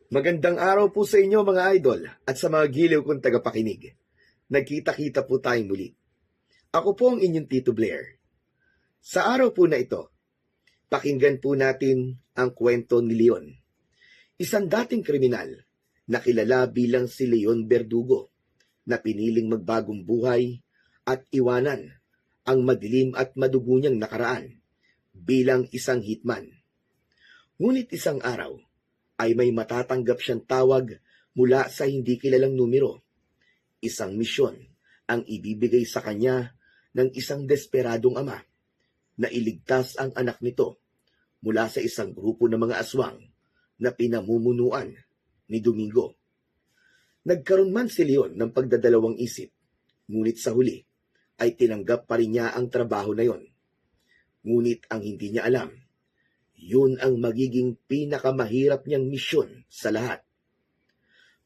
Magandang araw po sa inyo mga idol at sa mga giliw kong tagapakinig. Nagkita-kita po tayong muli. Ako po ang inyong Tito Blair. Sa araw po na ito, pakinggan po natin ang kwento ni Leon. Isang dating kriminal na kilala bilang si Leon Verdugo na piniling magbagong buhay at iwanan ang madilim at madugo niyang nakaraan bilang isang hitman. Ngunit isang araw, ay may matatanggap siyang tawag mula sa hindi kilalang numero. Isang misyon ang ibibigay sa kanya ng isang desperadong ama na iligtas ang anak nito mula sa isang grupo ng mga aswang na pinamumunuan ni Domingo. Nagkaroon man si Leon ng pagdadalawang isip, ngunit sa huli ay tinanggap pa rin niya ang trabaho na yon. Ngunit ang hindi niya alam, yun ang magiging pinakamahirap niyang misyon sa lahat.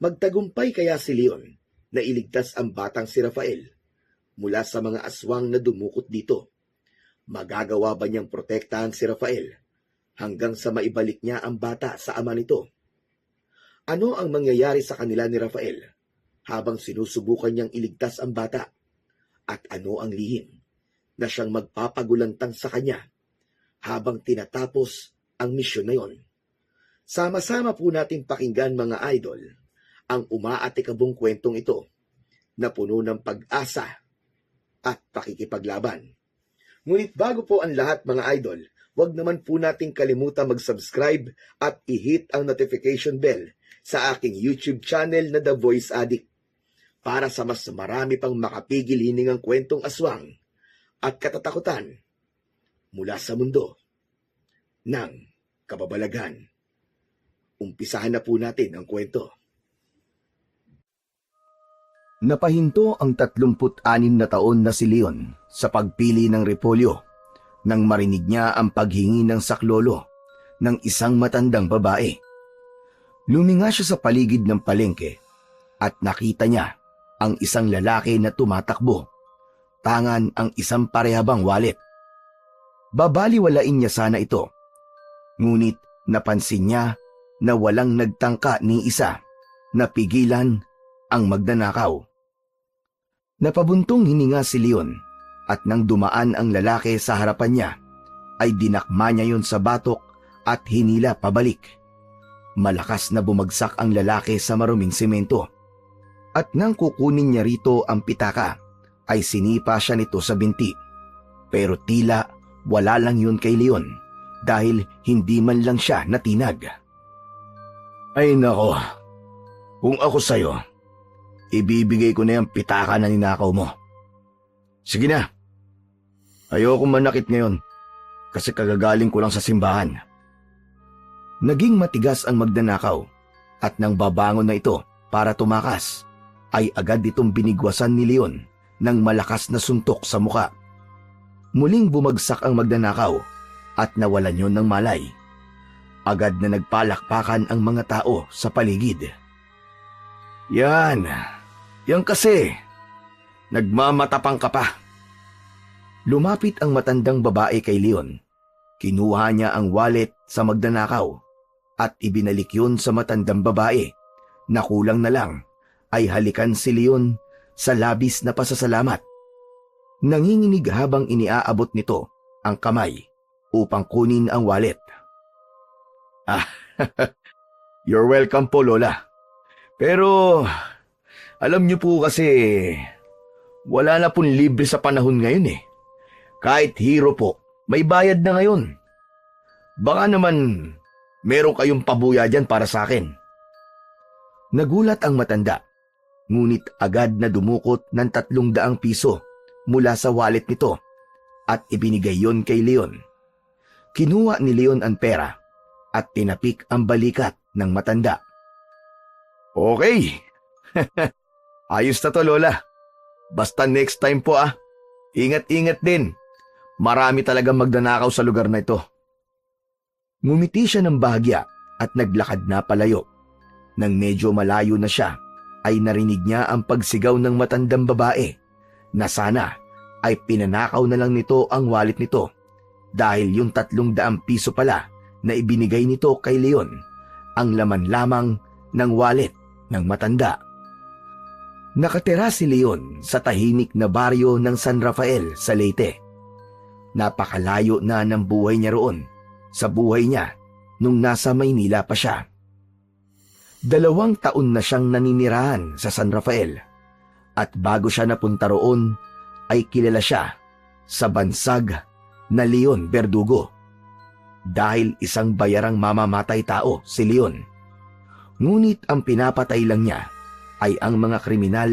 Magtagumpay kaya si Leon na iligtas ang batang si Rafael mula sa mga aswang na dumukot dito? Magagawa ba niyang protektahan si Rafael hanggang sa maibalik niya ang bata sa ama nito? Ano ang mangyayari sa kanila ni Rafael habang sinusubukan niyang iligtas ang bata? At ano ang lihim na siyang magpapagulantang sa kanya habang tinatapos ang misyon na yon? Sama-sama po natin pakinggan mga idol ang umaatikabong kwentong ito na puno ng pag-asa at pakikipaglaban. Ngunit bago po ang lahat mga idol, huwag naman po nating kalimutan mag-subscribe at i-hit ang notification bell sa aking YouTube channel na The Voice Addict para sa mas marami pang makapigil hiningang kwentong aswang at katatakutan mula sa mundo ng kababalaghan. Umpisahan na po natin ang kwento. Napahinto ang 36 na taon na si Leon sa pagpili ng repolyo nang marinig niya ang paghingi ng saklolo ng isang matandang babae. Luminga siya sa paligid ng palengke at nakita niya ang isang lalaki na tumatakbo. Tangan ang isang parehabang wallet. Babaliwalain niya sana ito. Ngunit napansin niya na walang nagtangka ni isa na pigilan ang magnanakaw. Napabuntong hininga si Leon at nang dumaan ang lalaki sa harapan niya, ay dinakma niya yon sa batok at hinila pabalik. Malakas na bumagsak ang lalaki sa maruming semento. At nang kukunin niya rito ang pitaka, ay sinipa siya nito sa binti. Pero tila wala lang yun kay Leon dahil hindi man lang siya natinag. Ay nako, kung ako sa'yo, ibibigay ko na yung pitaka na ninakaw mo. Sige na, ayoko manakit ngayon kasi kagagaling ko lang sa simbahan. Naging matigas ang magnanakaw at nang babangon na ito para tumakas, ay agad itong binigwasan ni Leon ng malakas na suntok sa muka. Muling bumagsak ang magnanakaw at nawalan yon ng malay. Agad na nagpalakpakan ang mga tao sa paligid. Yan kasi, nagmamatapang ka pa. Lumapit ang matandang babae kay Leon. Kinuha niya ang wallet sa magnanakaw at ibinalik yun sa matandang babae na kulang na lang ay halikan si Leon sa labis na pasasalamat. Nanginginig habang iniaabot nito ang kamay upang kunin ang wallet. You're welcome po, Lola. Pero, alam niyo po kasi, wala na pong libre sa panahon ngayon eh. Kahit hero po, may bayad na ngayon. Baka naman, meron kayong pabuya dyan para sa akin. Nagulat ang matanda, ngunit agad na dumukot ng 300 piso mula sa wallet nito at ibinigay yon kay Leon. Kinuha ni Leon ang pera at tinapik ang balikat ng matanda. Okay. Ayos na to, Lola. Basta next time po Ingat-ingat din. Marami talagang magnanakaw sa lugar na ito. Ngumiti siya ng bahagya at naglakad na palayo. Nang medyo malayo na siya, ay narinig niya ang pagsigaw ng matandang babae na sana ay pinanakaw na lang nito ang wallet nito dahil yung 300 piso pala na ibinigay nito kay Leon ang laman lamang ng wallet ng matanda. Nakatira si Leon sa tahimik na baryo ng San Rafael sa Leyte. Napakalayo na ng buhay niya roon sa buhay niya nung nasa Maynila pa siya. 2 taon na siyang naninirahan sa San Rafael at bago siya napunta roon ay kilala siya sa bansag na Leon Verdugo. Dahil isang bayarang mamamatay tao si Leon. Ngunit ang pinapatay lang niya ay ang mga kriminal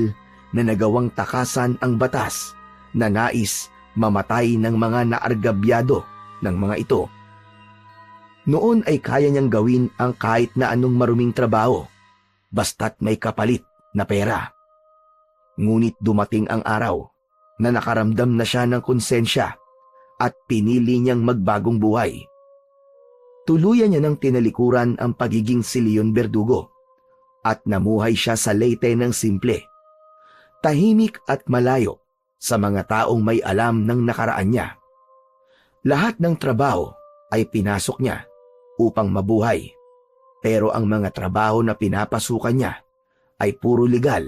na nagawang takasan ang batas na nais mamatay ng mga naargabyado ng mga ito. Noon ay kaya niyang gawin ang kahit na anong maruming trabaho basta't may kapalit na pera. Ngunit dumating ang araw na nakaramdam na siya ng konsensya at pinili niyang magbagong buhay. Tuluyan niya ng tinalikuran ang pagiging si Leon Verdugo at namuhay siya sa Leyte ng simple, tahimik at malayo sa mga taong may alam ng nakaraan niya. Lahat ng trabaho ay pinasok niya upang mabuhay, pero ang mga trabaho na pinapasukan niya ay puro legal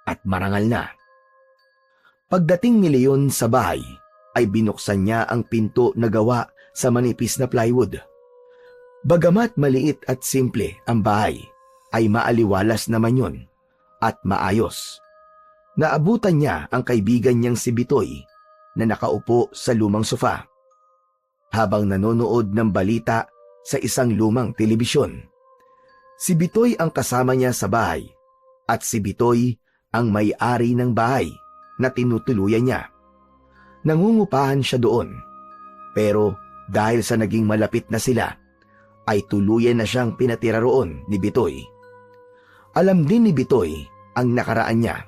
at marangal na. Pagdating ni Leon sa bahay, ay binuksan niya ang pinto na gawa sa manipis na plywood. Bagamat maliit at simple ang bahay, ay maaliwalas naman yun at maayos. Naabutan niya ang kaibigan niyang si Bitoy na nakaupo sa lumang sofa habang nanonood ng balita sa isang lumang telebisyon. Si Bitoy ang kasama niya sa bahay at si Bitoy ang may-ari ng bahay na tinutuluyan niya. Nangungupahan siya doon, pero dahil sa naging malapit na sila, ay tuluyan na siyang pinatira roon ni Bitoy. Alam din ni Bitoy ang nakaraan niya,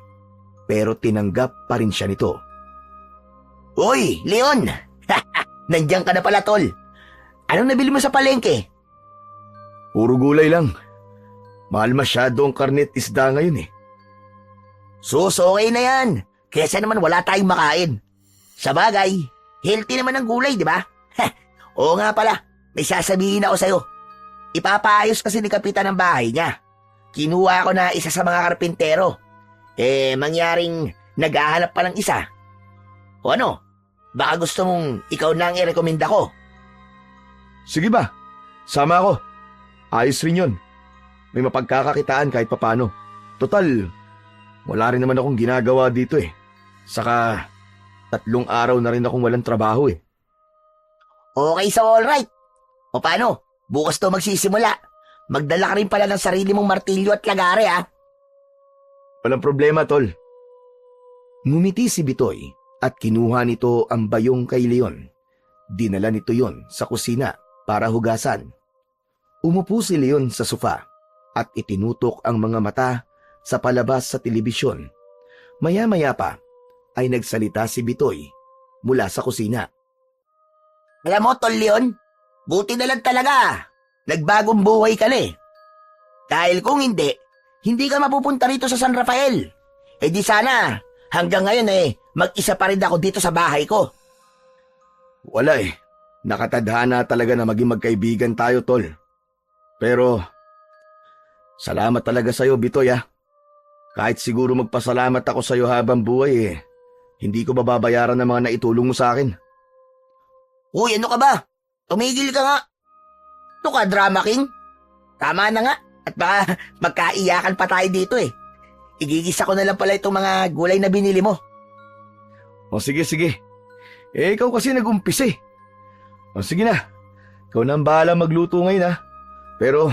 pero tinanggap pa rin siya nito. Uy, Leon! Nandiyan ka na pala, tol. Anong nabili mo sa palengke? Puro gulay lang. Mahal masyado ang karnet isda ngayon eh. Sus, okay na yan. Kesa naman wala tayong makain. Sa bagay, healthy naman ang gulay, di ba? Oo nga pala, may sasabihin ako sa'yo. Ipapaayos kasi ni kapitan ng bahay niya. Kinuha ko na isa sa mga karpintero. Mangyaring naghahanap pa ng isa. O ano, baka gusto mong ikaw na ang irekomenda ko. Sige ba, sama ako. Ayos rin yun. May mapagkakakitaan kahit papano. Total, wala rin naman akong ginagawa dito eh. Saka, 3 araw na rin akong walang trabaho eh. Okay, so alright. O paano, bukas to magsisimula. Magdala ka rin pala ng sarili mong martilyo at lagare, ha? Walang problema, tol. Ngumiti si Bitoy at kinuha nito ang bayong kay Leon. Dinala nito yon sa kusina para hugasan. Umupo si Leon sa sofa at itinutok ang mga mata sa palabas sa telebisyon. Maya-maya pa ay nagsalita si Bitoy mula sa kusina. Alam mo, tol Leon, buti na lang talaga. Nagbagong buhay ka na eh. Dahil kung hindi ka mapupunta rito sa San Rafael. Di sana, hanggang ngayon mag-isa pa rin ako dito sa bahay ko. Wala eh. Nakatadhana talaga na maging magkaibigan tayo, tol. Pero, salamat talaga sa'yo, Bitoy ah. Kahit siguro magpasalamat ako sa'yo habang buhay hindi ko babayaran ng mga naitulong mo sa akin. Uy, ano ka ba? Tumigil ka nga. Ito ka, drama king. Tama na nga. At baka magkaiyakan pa tayo dito eh. Igigisa ko na lang pala itong mga gulay na binili mo. O sige. Ikaw kasi nag-umpis eh. O sige na. Ikaw na ang bahala magluto ngayon ah. Pero,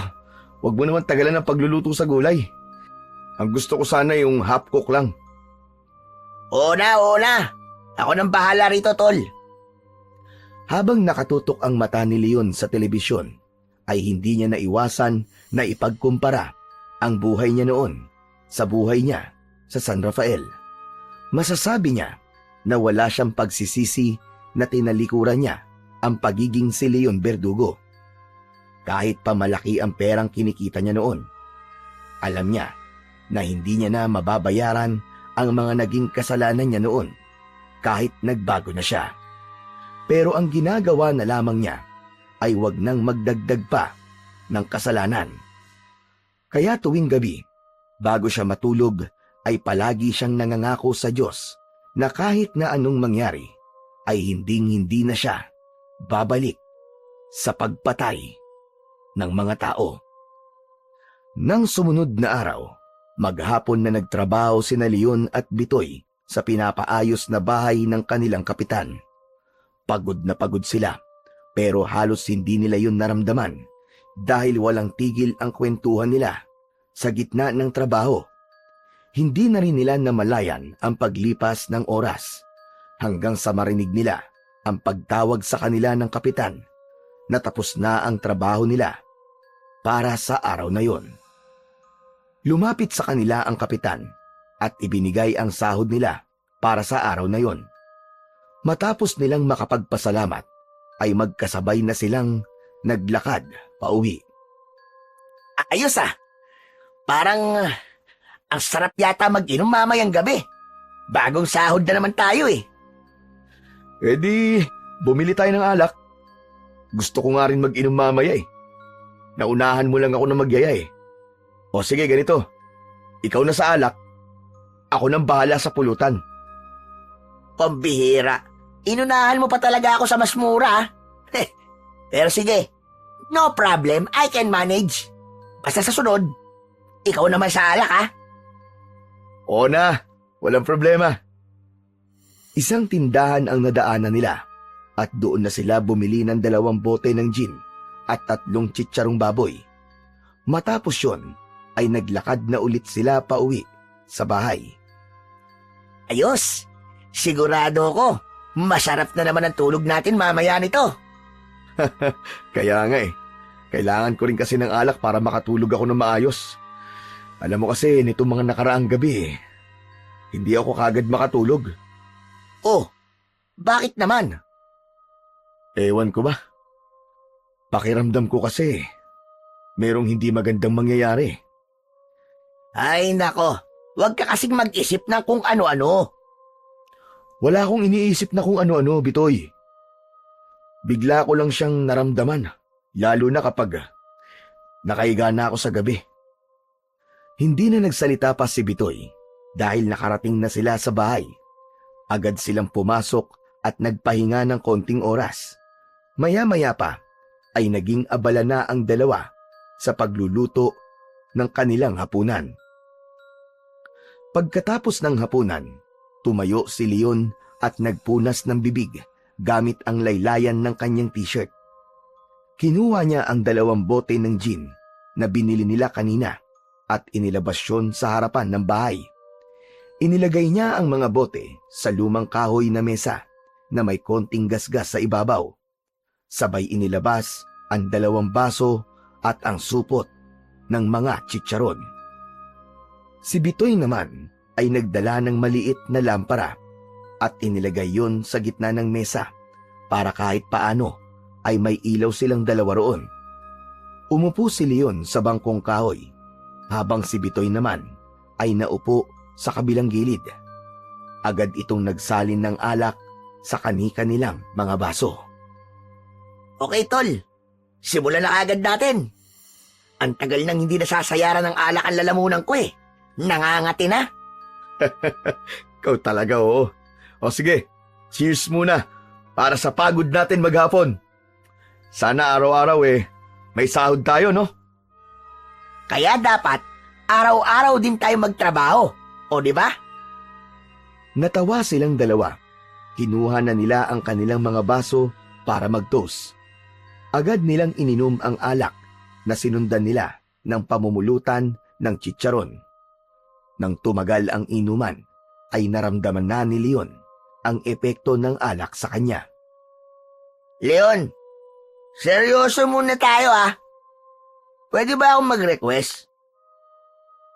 wag mo naman tagalan ng pagluluto sa gulay. Ang gusto ko sana yung half cook lang. Oo na. Ako nang bahala rito, tol. Habang nakatutok ang mata ni Leon sa telebisyon, ay hindi niya naiwasan na ipagkumpara ang buhay niya noon sa buhay niya sa San Rafael. Masasabi niya na wala siyang pagsisisi na tinalikuran niya ang pagiging si Leon Verdugo. Kahit pa malaki ang perang kinikita niya noon, alam niya na hindi niya na mababayaran ang mga naging kasalanan niya noon kahit nagbago na siya. Pero ang ginagawa na lamang niya ay wag nang magdagdag pa ng kasalanan. Kaya tuwing gabi, bago siya matulog, ay palagi siyang nangangako sa Diyos na kahit na anong mangyari, ay hinding-hindi na siya babalik sa pagpatay ng mga tao. Nang sumunod na araw, maghapon na nagtrabaho sina Leon at Bitoy sa pinapaayos na bahay ng kanilang kapitan. Pagod na pagod sila, pero halos hindi nila yun naramdaman dahil walang tigil ang kwentuhan nila sa gitna ng trabaho. Hindi na rin nila namalayan ang paglipas ng oras hanggang sa marinig nila ang pagtawag sa kanila ng kapitan na tapos na ang trabaho nila para sa araw na yon. Lumapit sa kanila ang kapitan at ibinigay ang sahod nila para sa araw na yon. Matapos nilang makapagpasalamat, ay magkasabay na silang naglakad pauwi. Ayos ah! Parang ang sarap yata mag-inom mamayang gabi. Bagong sahod na naman tayo eh. E di, bumili tayo ng alak. Gusto ko nga rin mag-inom mamaya eh. Naunahan mo lang ako na magyaya eh. O sige, ganito. Ikaw na sa alak, ako nang bahala sa pulutan. Pambihira. Inunahan mo pa talaga ako sa mas mura ah. Pero sige, no problem, I can manage. Basta sa sunod, ikaw naman sa alak ah. Oo na, walang problema. Isang tindahan ang nadaanan nila at doon na sila bumili ng 2 bote ng gin at 3 chicharong baboy. Matapos yon, ay naglakad na ulit sila pauwi sa bahay. Ayos! Sigurado ko, masarap na naman ang tulog natin mamaya nito. Kaya nga eh, kailangan ko rin kasi ng alak para makatulog ako ng maayos. Alam mo kasi, nitong mga nakaraang gabi, hindi ako kagad makatulog. Oh, bakit naman? Ewan ko ba? Pakiramdam ko kasi, merong hindi magandang mangyayari. Ay nako, huwag ka kasing mag-isip ng kung ano-ano. Wala akong iniisip na kung ano-ano, Bitoy. Bigla ko lang siyang naramdaman, lalo na kapag nakahiga na ako sa gabi. Hindi na nagsalita pa si Bitoy dahil nakarating na sila sa bahay. Agad silang pumasok at nagpahinga ng konting oras. Maya-maya pa ay naging abala na ang dalawa sa pagluluto ng kanilang hapunan. Pagkatapos ng hapunan, tumayo si Leon at nagpunas ng bibig gamit ang laylayan ng kanyang t-shirt. Kinuha niya ang 2 bote ng gin na binili nila kanina at inilabas yun sa harapan ng bahay. Inilagay niya ang mga bote sa lumang kahoy na mesa na may konting gasgas sa ibabaw. Sabay inilabas ang 2 baso at ang supot ng mga chicharon. Si Bitoy naman ay nagdala ng maliit na lampara at inilagay yon sa gitna ng mesa para kahit paano ay may ilaw silang 2 roon. Umupo si Leon sa bangkong kahoy habang si Bitoy naman ay naupo sa kabilang gilid. Agad itong nagsalin ng alak sa kani-kanilang mga baso. Okay tol, simulan na agad natin. Ang tagal nang hindi nasasayaran ng alak ang lalamunan ko eh. Nangangati na. Ikaw talaga, oo. O sige, cheers muna para sa pagod natin maghapon. Sana araw-araw may sahod tayo, no? Kaya dapat, araw-araw din tayo magtrabaho. O di ba? Natawa silang dalawa. Kinuha na nila ang kanilang mga baso para mag-toast. Agad nilang ininom ang alak na sinundan nila ng pamumulutan ng chicharon. Nang tumagal ang inuman, ay naramdaman na ni Leon ang epekto ng alak sa kanya. Leon, seryoso muna tayo ah. Pwede ba akong mag-request?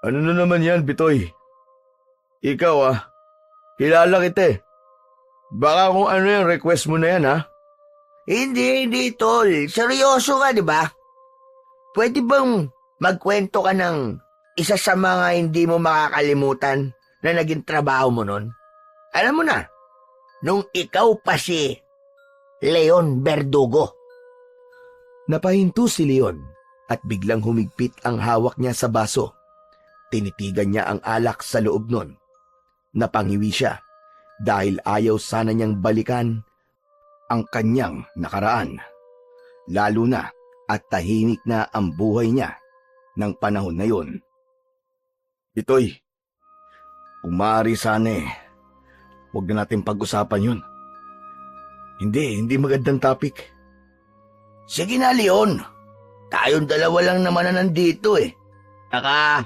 Ano na naman yan, Bitoy? Ikaw kilala kita eh. Baka kung ano yung request mo na yan Hindi tol. Seryoso ka, di ba? Pwede bang magkwento ka ng isa sa mga hindi mo makakalimutan na naging trabaho mo nun? Alam mo na, nung ikaw pa si Leon Verdugo. Napahinto si Leon at biglang humigpit ang hawak niya sa baso. Tinitigan niya ang alak sa loob nun. Napangiwi siya dahil ayaw sana niyang balikan ang kanyang nakaraan. Lalo na at tahimik na ang buhay niya ng panahon na yon. Bitoy, kung maaari sana huwag na natin pag-usapan yun. Hindi magandang topic. Sige na, Leon. Tayong dalawa lang naman na nandito eh. Saka,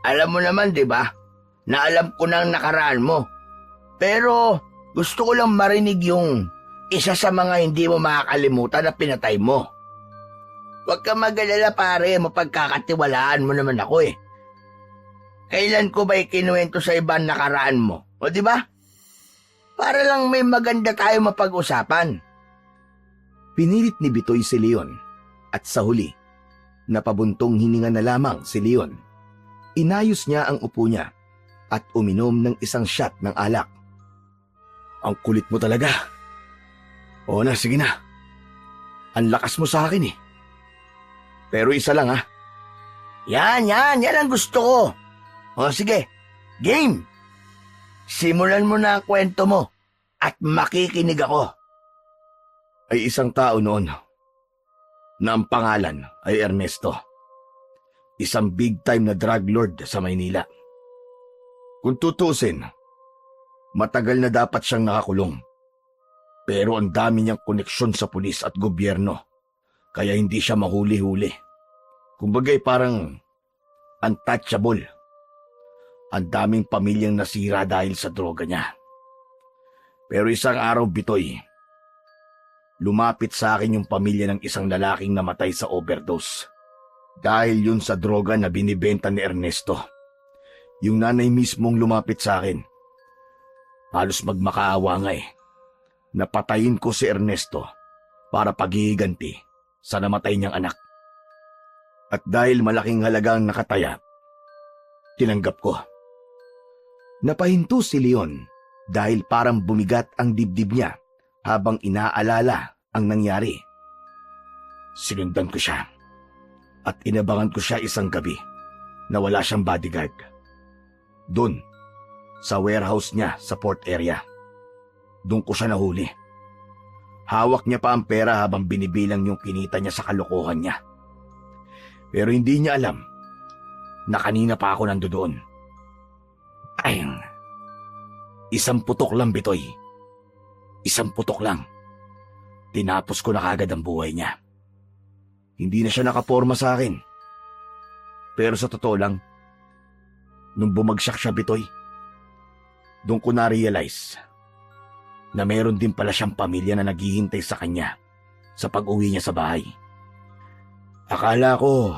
alam mo naman, di ba? Na alam ko na ang nakaraan mo. Pero, gusto ko lang marinig yung isa sa mga hindi mo makakalimutan na pinatay mo. Huwag ka mag-alala pare, mapagkakatiwalaan mo naman ako eh. Kailan ko ba ikinuwento sa ibang nakaraan mo? O di ba? Para lang may maganda tayo mapag-usapan. Pinilit ni Bitoy si Leon at sa huli, napabuntong hininga na lamang si Leon. Inayos niya ang upo niya at uminom ng isang shot ng alak. Ang kulit mo talaga. Oo na, sige na. Ang lakas mo sa akin eh. Pero isa lang ha. Yan ang gusto ko. O sige, game. Simulan mo na ang kwento mo at makikinig ako. Ay isang tao noon na ang pangalan ay Ernesto. Isang big time na drug lord sa Maynila. Kung tutusin, matagal na dapat siyang nakakulong. Pero ang dami niyang koneksyon sa pulis at gobyerno, kaya hindi siya mahuli-huli. Kumbagay parang untouchable. Ang daming pamilyang nasira dahil sa droga niya. Pero isang araw, Bitoy, lumapit sa akin yung pamilya ng isang lalaking namatay sa overdose. Dahil yun sa droga na binibenta ni Ernesto. Yung nanay mismong lumapit sa akin. Halos magmakaawa nga eh. Napatayin ko si Ernesto para paghihiganti sa namatay niyang anak. At dahil malaking halagang nakataya, tinanggap ko. Napahinto si Leon dahil parang bumigat ang dibdib niya habang inaalala ang nangyari. Sinundan ko siya at inabangan ko siya isang gabi na wala siyang bodyguard. Doon, sa warehouse niya sa port area. Doon ko siya nahuli. Hawak niya pa ang pera habang binibilang yung kinita niya sa kalokohan niya. Pero hindi niya alam na kanina pa ako nandoon. Ay, isang putok lang, Bitoy. Isang putok lang. Tinapos ko na kagad ang buhay niya. Hindi na siya nakaporma sa akin. Pero sa totoo lang, nung bumagsak siya, Bitoy, doon ko na-realize na meron din pala siyang pamilya na naghihintay sa kanya sa pag-uwi niya sa bahay. Akala ko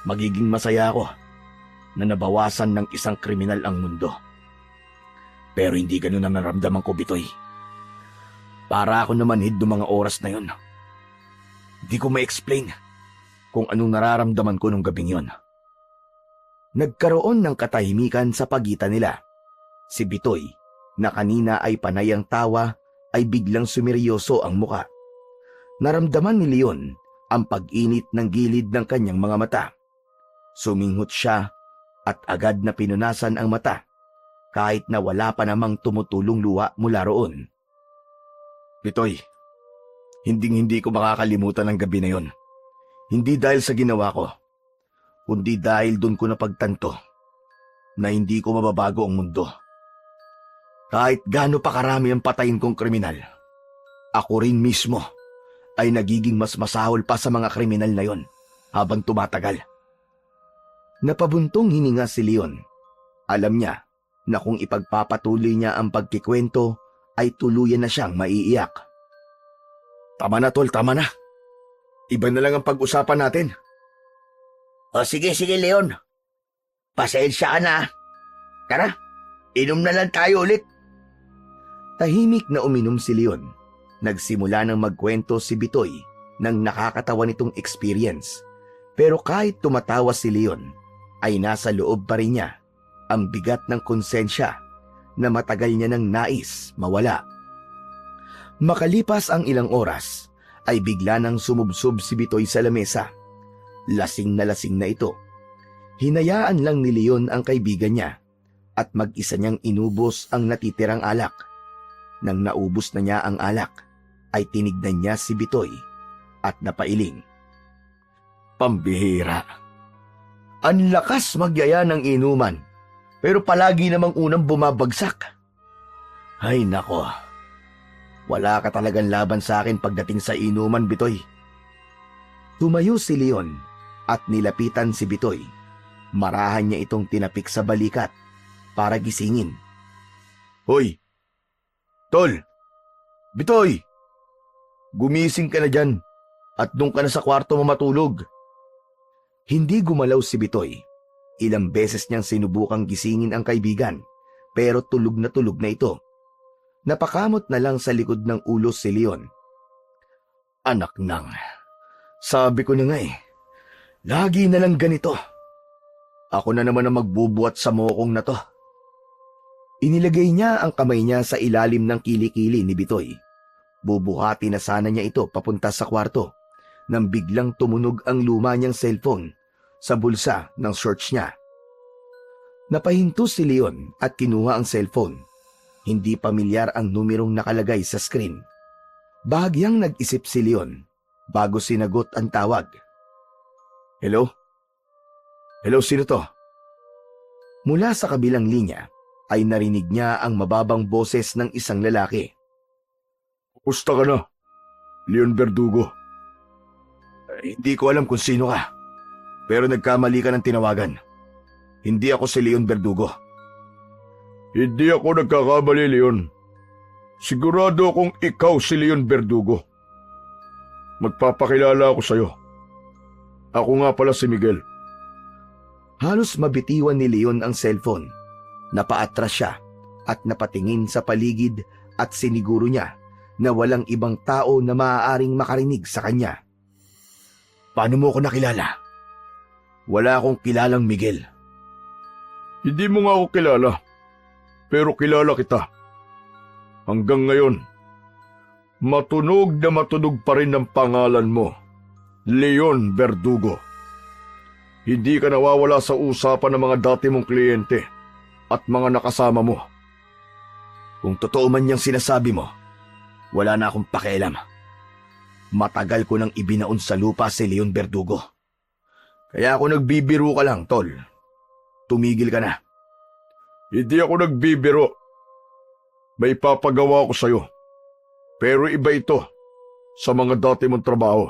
magiging masaya ako na nabawasan ng isang kriminal ang mundo. Pero hindi ganun ang naramdaman ko, Bitoy. Para ako namanhid ng mga oras na yun. Hindi ko ma-explain kung anong nararamdaman ko nung gabing yon. Nagkaroon ng katahimikan sa pagitan nila. Si Bitoy, na kanina ay panay ang tawa, ay biglang sumeryoso ang muka. Naramdaman ni Leon ang pag-init ng gilid ng kanyang mga mata. Suminghot siya at agad na pinunasan ang mata kahit na wala pa namang tumutulong luha mula roon. Bitoy, hindi ko makakalimutan ang gabi na yon. Hindi dahil sa ginawa ko, kundi dahil doon ko napagtanto na hindi ko mababago ang mundo. Kahit gaano pa karami ang patayin kong kriminal, ako rin mismo ay nagiging mas masahol pa sa mga kriminal na yon habang tumatagal. Napabuntong hininga si Leon. Alam niya na kung ipagpapatuloy niya ang pagkikwento ay tuluyan na siyang maiiyak. Tama na tol, tama na. Iba na lang ang pag-usapan natin. O sige Leon. Pasensya ka na. Tara, inom na lang tayo ulit. Tahimik na uminom si Leon. Nagsimula ng magkwento si Bitoy ng nakakatawa nitong experience. Pero kahit tumatawa si Leon, ay nasa loob pa rin niya ang bigat ng konsensya na matagal niya nang nais mawala. Makalipas ang ilang oras, ay bigla nang sumubsob si Bitoy sa lamesa. Lasing na ito. Hinayaan lang ni Leon ang kaibigan niya at mag-isa niyang inubos ang natitirang alak. Nang naubos na niya ang alak, ay tinignan niya si Bitoy at napailing. Pambihira. Ang lakas magyaya ng inuman, pero palagi namang unang bumabagsak. Ay nako, wala ka talagang laban sa akin pagdating sa inuman, Bitoy. Tumayo si Leon at nilapitan si Bitoy. Marahan niya itong tinapik sa balikat para gisingin. Hoy! Tol! Bitoy! Gumising ka na dyan at doon ka na sa kwarto mo matulog. Hindi gumalaw si Bitoy. Ilang beses niyang sinubukang gisingin ang kaibigan, pero tulog na ito. Napakamot na lang sa likod ng ulo si Leon. Anak nang, sabi ko na nga lagi na lang ganito. Ako na naman ang magbubuhat sa mokong na to. Inilagay niya ang kamay niya sa ilalim ng kilikili ni Bitoy. Bubuhati na sana niya ito papunta sa kwarto nang biglang tumunog ang luma niyang cellphone sa bulsa ng shorts niya. Napahinto si Leon at kinuha ang cellphone. Hindi pamilyar ang numerong nakalagay sa screen. Bahagyang nag-isip si Leon bago sinagot ang tawag. Hello? Hello, sino to? Mula sa kabilang linya ay narinig niya ang mababang boses ng isang lalaki. Kumusta ka na, Leon Verdugo? Hindi ko alam kung sino ka, pero nagkamali ka ng tinawagan. Hindi ako si Leon Verdugo. Hindi ako nagkakamali, Leon. Sigurado akong ikaw si Leon Verdugo. Magpapakilala ako sa'yo. Ako nga pala si Miguel. Halos mabitiwan ni Leon ang cellphone. Napaatras siya at napatingin sa paligid at siniguro niya na walang ibang tao na maaaring makarinig sa kanya. Paano mo ako nakilala? Wala akong kilalang Miguel. Hindi mo nga ako kilala, pero kilala kita. Hanggang ngayon, matunog na matunog pa rin ang pangalan mo, Leon Verdugo. Hindi ka nawawala sa usapan ng mga dati mong kliyente at mga nakasama mo. Kung totoo man niyang sinasabi mo, wala na akong pakialam. Matagal ko nang ibinaon sa lupa si Leon Verdugo. Kaya ako nagbibiro ka lang, tol. Tumigil ka na. Hindi ako nagbibiro. May papagawa ko sa'yo. Pero iba ito sa mga dati mong trabaho.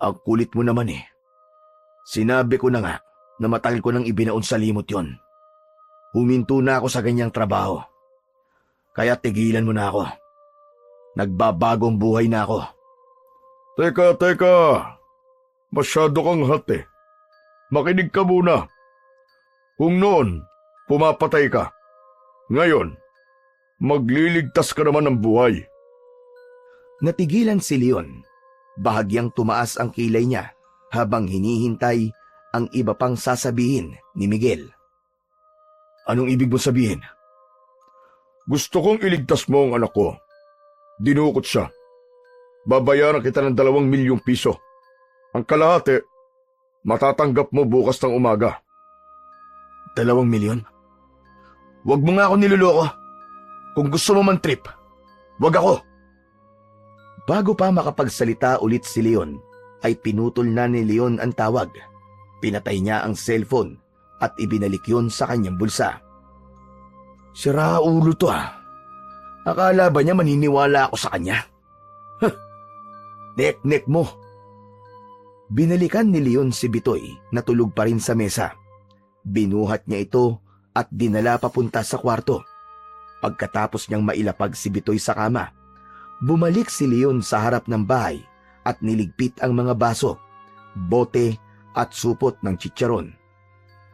Ang kulit mo naman Sinabi ko na nga na matagal ko nang ibinaon sa limot yon. Huminto na ako sa ganyang trabaho. Kaya tigilan mo na ako. Nagbabagong buhay na ako. Teka. Masyado kang hot Makinig ka muna. Kung noon, pumapatay ka. Ngayon, magliligtas ka naman ng buhay. Natigilan si Leon. Bahagyang tumaas ang kilay niya habang hinihintay ang iba pang sasabihin ni Miguel. Anong ibig mo sabihin? Gusto kong iligtas mo ang anak ko. Dinukot siya. Babayaran kita ng 2 milyong piso. Ang kalahati, matatanggap mo bukas ng umaga. 2 milyon? Huwag mo nga ako niloloko. Kung gusto mo man trip, huwag ako. Bago pa makapagsalita ulit si Leon, ay pinutol na ni Leon ang tawag. Pinatay niya ang cellphone at ibinalik yun sa kanyang bulsa. Sira ulo to Akala ba niya maniniwala ako sa kanya? Nek-nek mo. Binalikan ni Leon si Bitoy na tulog pa rin sa mesa. Binuhat niya ito at dinala papunta sa kwarto. Pagkatapos niyang mailapag si Bitoy sa kama, bumalik si Leon sa harap ng bahay at niligpit ang mga baso, bote at supot ng chicharon.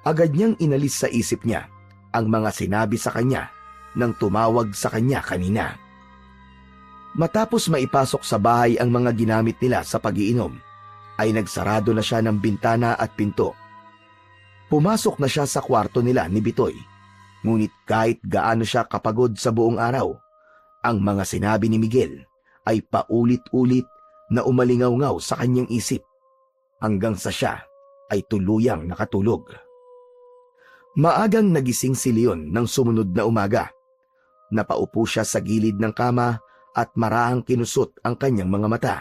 Agad niyang inalis sa isip niya ang mga sinabi sa kanya nang tumawag sa kanya kanina. Matapos maipasok sa bahay ang mga ginamit nila sa pag-iinom, ay nagsarado na siya ng bintana at pinto. Pumasok na siya sa kwarto nila ni Bitoy, ngunit kahit gaano siya kapagod sa buong araw, ang mga sinabi ni Miguel ay paulit-ulit na umalingaw-ngaw sa kanyang isip. hanggang sa siya ay tuluyang nakatulog. Maagang nagising si Leon ng sumunod na umaga. Napaupo siya sa gilid ng kama at marahang kinusot ang kanyang mga mata.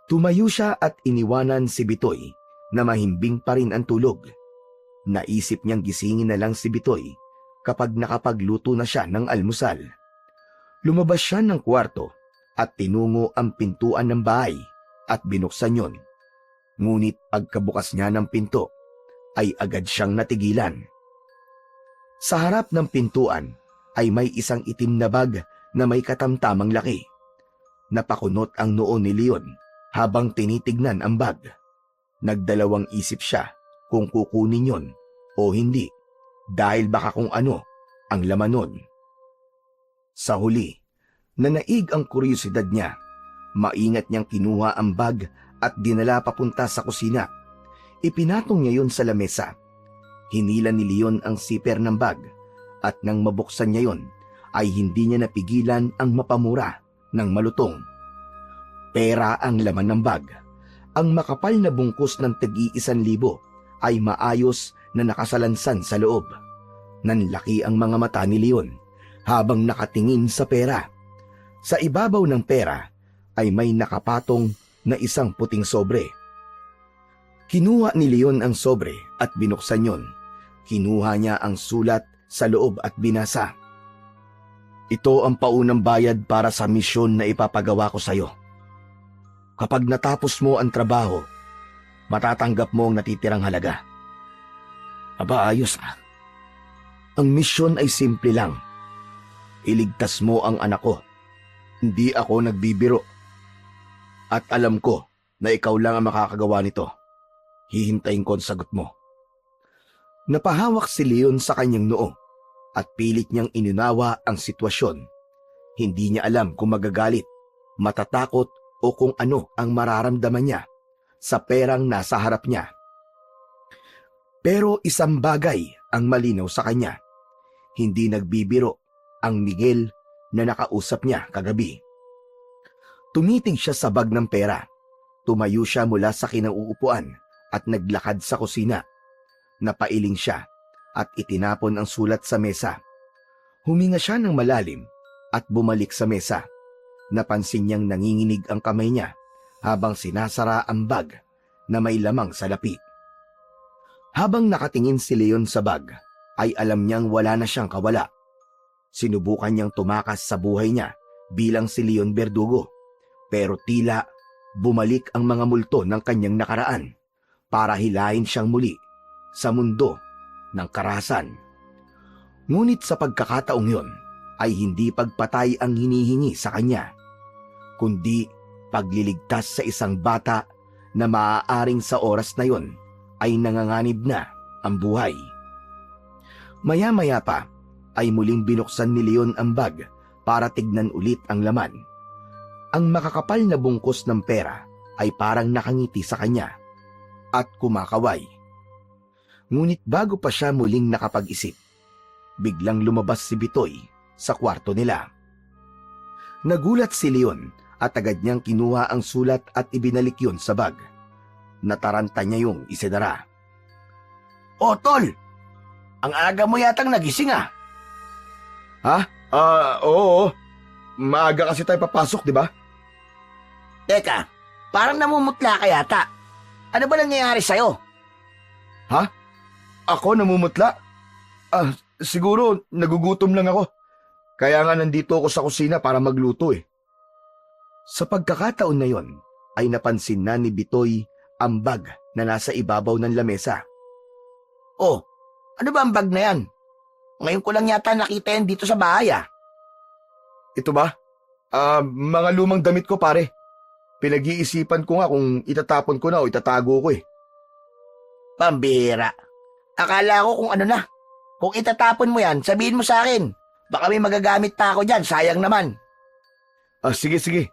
Tumayo siya at iniwanan si Bitoy na mahimbing pa rin ang tulog. Naisip niyang gisingin na lang si Bitoy kapag nakapagluto na siya ng almusal. Lumabas siya ng kwarto at tinungo ang pintuan ng bahay at binuksan yon. Ngunit pagkabukas niya ng pinto ay agad siyang natigilan. Sa harap ng pintuan ay may isang itim na bag na may katamtamang laki. Napakunot ang noo ni Leon habang tinitignan ang bag. Nagdalawang isip siya kung kukunin yon o hindi dahil baka kung ano ang laman nun. Sa huli, nanaig ang kuryosidad niya. Maingat niyang kinuha ang bag at dinala papunta sa kusina. Ipinatong niya yon sa lamesa. Hinila ni Leon ang zipper ng bag at nang mabuksan niya yon ay hindi niya napigilan ang mapamura ng malutong. Pera ang laman ng bag. Ang makapal na bungkus ng tig-1,000 ay maayos na nakasalansan sa loob. Nanlaki ang mga mata ni Leon habang nakatingin sa pera. Sa ibabaw ng pera ay may nakapatong na isang puting sobre. Kinuha ni Leon ang sobre at binuksan yon. Kinuha niya ang sulat sa loob at binasa. Ito ang paunang bayad para sa misyon na ipapagawa ko sa iyo. Kapag natapos mo ang trabaho, matatanggap mo ang natitirang halaga. Aba, ayos ah. Ang misyon ay simple lang. Iligtas mo ang anak ko. Hindi ako nagbibiro. At alam ko na ikaw lang ang makakagawa nito. Hihintayin ko ang sagot mo. Napahawak si Leon sa kanyang noo at pilit niyang inunawa ang sitwasyon. Hindi niya alam kung magagalit, matatakot o kung ano ang mararamdaman niya sa perang nasa harap niya. Pero isang bagay ang malinaw sa kanya. Hindi nagbibiro ang Miguel na nakausap niya kagabi. Tumitig siya sa bag ng pera. Tumayo siya mula sa kinauupuan at naglakad sa kusina. Napailing siya at itinapon ang sulat sa mesa. Huminga siya ng malalim at bumalik sa mesa. Napansin niyang nanginginig ang kamay niya habang sinasara ang bag na may lamang salapi. Habang nakatingin si Leon sa bag, ay alam niyang wala na siyang kawala. Sinubukan niyang tumakas sa buhay niya bilang si Leon Verdugo, pero tila bumalik ang mga multo ng kanyang nakaraan para hilahin siyang muli sa mundo ng karahasan. Ngunit sa pagkakataong yon ay hindi pagpatay ang hinihingi sa kanya, kundi pagliligtas sa isang bata na maaaring sa oras na yon ay nanganganib na ang buhay. Maya-maya pa ay muling binuksan ni Leon ang bag para tignan ulit ang laman. Ang makakapal na bungkus ng pera ay parang nakangiti sa kanya at kumakaway. Ngunit bago pa siya muling nakapag-isip, biglang lumabas si Bitoy sa kwarto nila. Nagulat si Leon at agad niyang kinuha ang sulat at ibinalik yun sa bag. Nataranta niya yung isinara. "O, tol! Ang aga mo yatang nagising ah." "Ha? Oo. Maaga kasi tayo papasok, di ba?" "Teka, parang namumutla ka yata. Ano ba nangyayari sa'yo?" "Ha? Ako namumutla? Siguro nagugutom lang ako. Kaya nga nandito ako sa kusina para magluto eh." Sa pagkakataon na yon, ay napansin na ni Bitoy ang bag na nasa ibabaw ng lamesa. "Oh, ano ba ang bag na yan? Ngayon ko lang yata nakita yan dito sa bahay ah." "Ito ba? Mga lumang damit ko pare. Pinag-iisipan ko nga kung itatapon ko na o itatago ko eh." "Pambihira. Akala ko kung ano na. Kung itatapon mo yan, sabihin mo sa akin. Baka may magagamit pa ako dyan, sayang naman." Sige.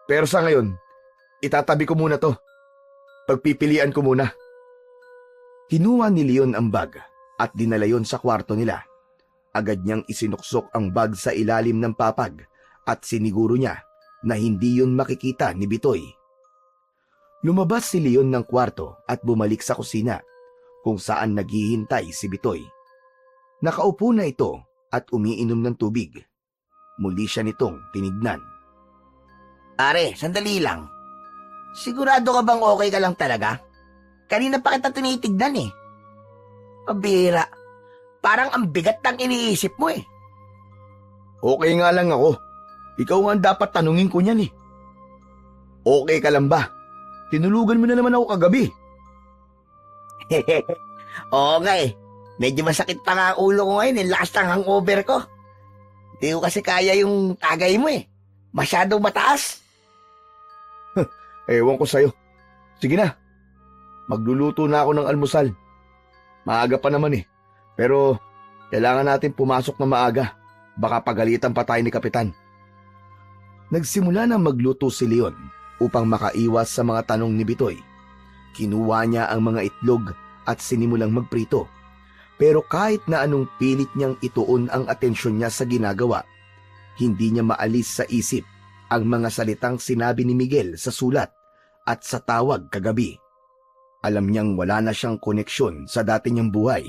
Pero sa ngayon, itatabi ko muna to. Pagpipilian ko muna." Kinuha ni Leon ang bag at dinala yon sa kwarto nila. Agad niyang isinuksok ang bag sa ilalim ng papag at siniguro niya na hindi yun makikita ni Bitoy. Lumabas si Leon ng kwarto at bumalik sa kusina kung saan naghihintay si Bitoy. Nakaupo na ito at umiinom ng tubig. Muli siya nitong tinignan. Pare, sandali lang. Sigurado ka bang okay ka lang talaga? Kanina pa kita tinitignan eh. Pabira. Parang ang bigat ng iniisip mo eh. Okay nga lang ako. Ikaw nga ang dapat tanungin ko niyan eh. Okay ka lang ba? Tinulugan mo na naman ako kagabi. Oo nga eh. Medyo masakit pa nga ang ulo ko ngayon. Yung lakas ng hangover ko. Hindi ko kasi kaya yung tagay mo eh. Masyadong mataas. Ewan ko sa'yo. Sige na. Magluluto na ako ng almusal. Maaga pa naman eh. Pero kailangan natin pumasok na maaga. Baka pagalitan pa tayo ni Kapitan. Nagsimula na magluto si Leon upang makaiwas sa mga tanong ni Bitoy. Kinuha niya ang mga itlog at sinimulang magprito. Pero kahit na anong pilit niyang ituon ang atensyon niya sa ginagawa, hindi niya maalis sa isip ang mga salitang sinabi ni Miguel sa sulat at sa tawag kagabi. Alam niyang wala na siyang koneksyon sa dati niyang buhay,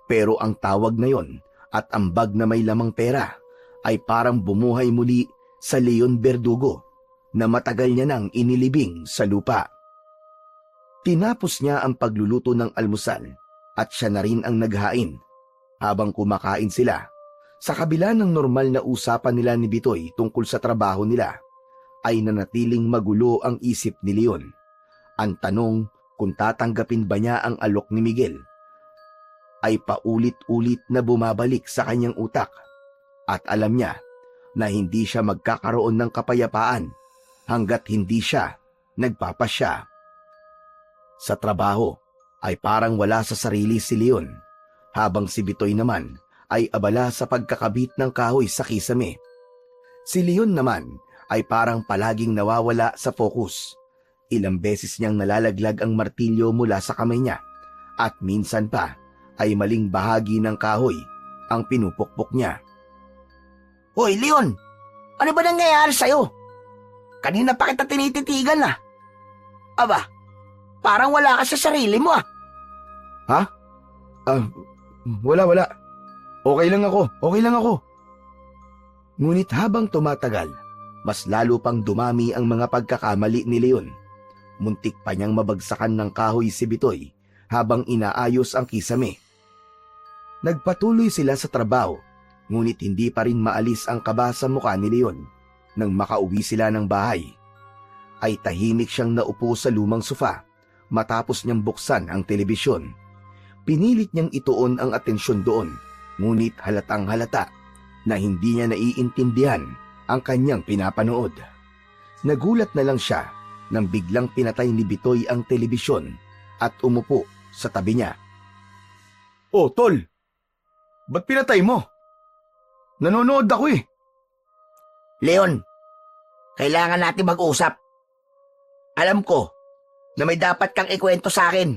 pero ang tawag na yon at ang bag na may lamang pera ay parang bumuhay muli sa Leon Verdugo na matagal niya nang inilibing sa lupa. Tinapos niya ang pagluluto ng almusal at siya na rin ang naghain. Habang kumakain sila, sa kabila ng normal na usapan nila ni Bitoy tungkol sa trabaho nila, ay nanatiling magulo ang isip ni Leon. Ang tanong kung tatanggapin ba niya ang alok ni Miguel ay paulit-ulit na bumabalik sa kanyang utak at alam niya na hindi siya magkakaroon ng kapayapaan hanggat hindi siya nagpapasya. Sa trabaho ay parang wala sa sarili si Leon, habang si Bitoy naman ay abala sa pagkakabit ng kahoy sa kisame. Si Leon naman ay parang palaging nawawala sa focus. Ilang beses niyang nalalaglag ang martilyo mula sa kamay niya at minsan pa ay maling bahagi ng kahoy ang pinupukpok niya. Hoy, Leon! Ano ba nangyayari sa'yo? Kanina pa kita tinititigan ah. Aba, parang wala ka sa sarili mo ah. Ha? Wala. Okay lang ako. Ngunit habang tumatagal, mas lalo pang dumami ang mga pagkakamali ni Leon. Muntik pa niyang mabagsakan ng kahoy si Bitoy habang inaayos ang kisame. Nagpatuloy sila sa trabaho, ngunit hindi pa rin maalis ang kaba sa mukha ni Leon. Nang makauwi sila ng bahay, ay tahimik siyang naupo sa lumang sofa matapos niyang buksan ang telebisyon. Pinilit niyang ituon ang atensyon doon, ngunit halatang halata na hindi niya naiintindihan ang kanyang pinapanood. Nagulat na lang siya nang biglang pinatay ni Bitoy ang telebisyon at umupo sa tabi niya. Oh, tol! Ba't pinatay mo? Nanonood ako eh. Leon, kailangan natin mag-usap. Alam ko na may dapat kang ikwento sa akin.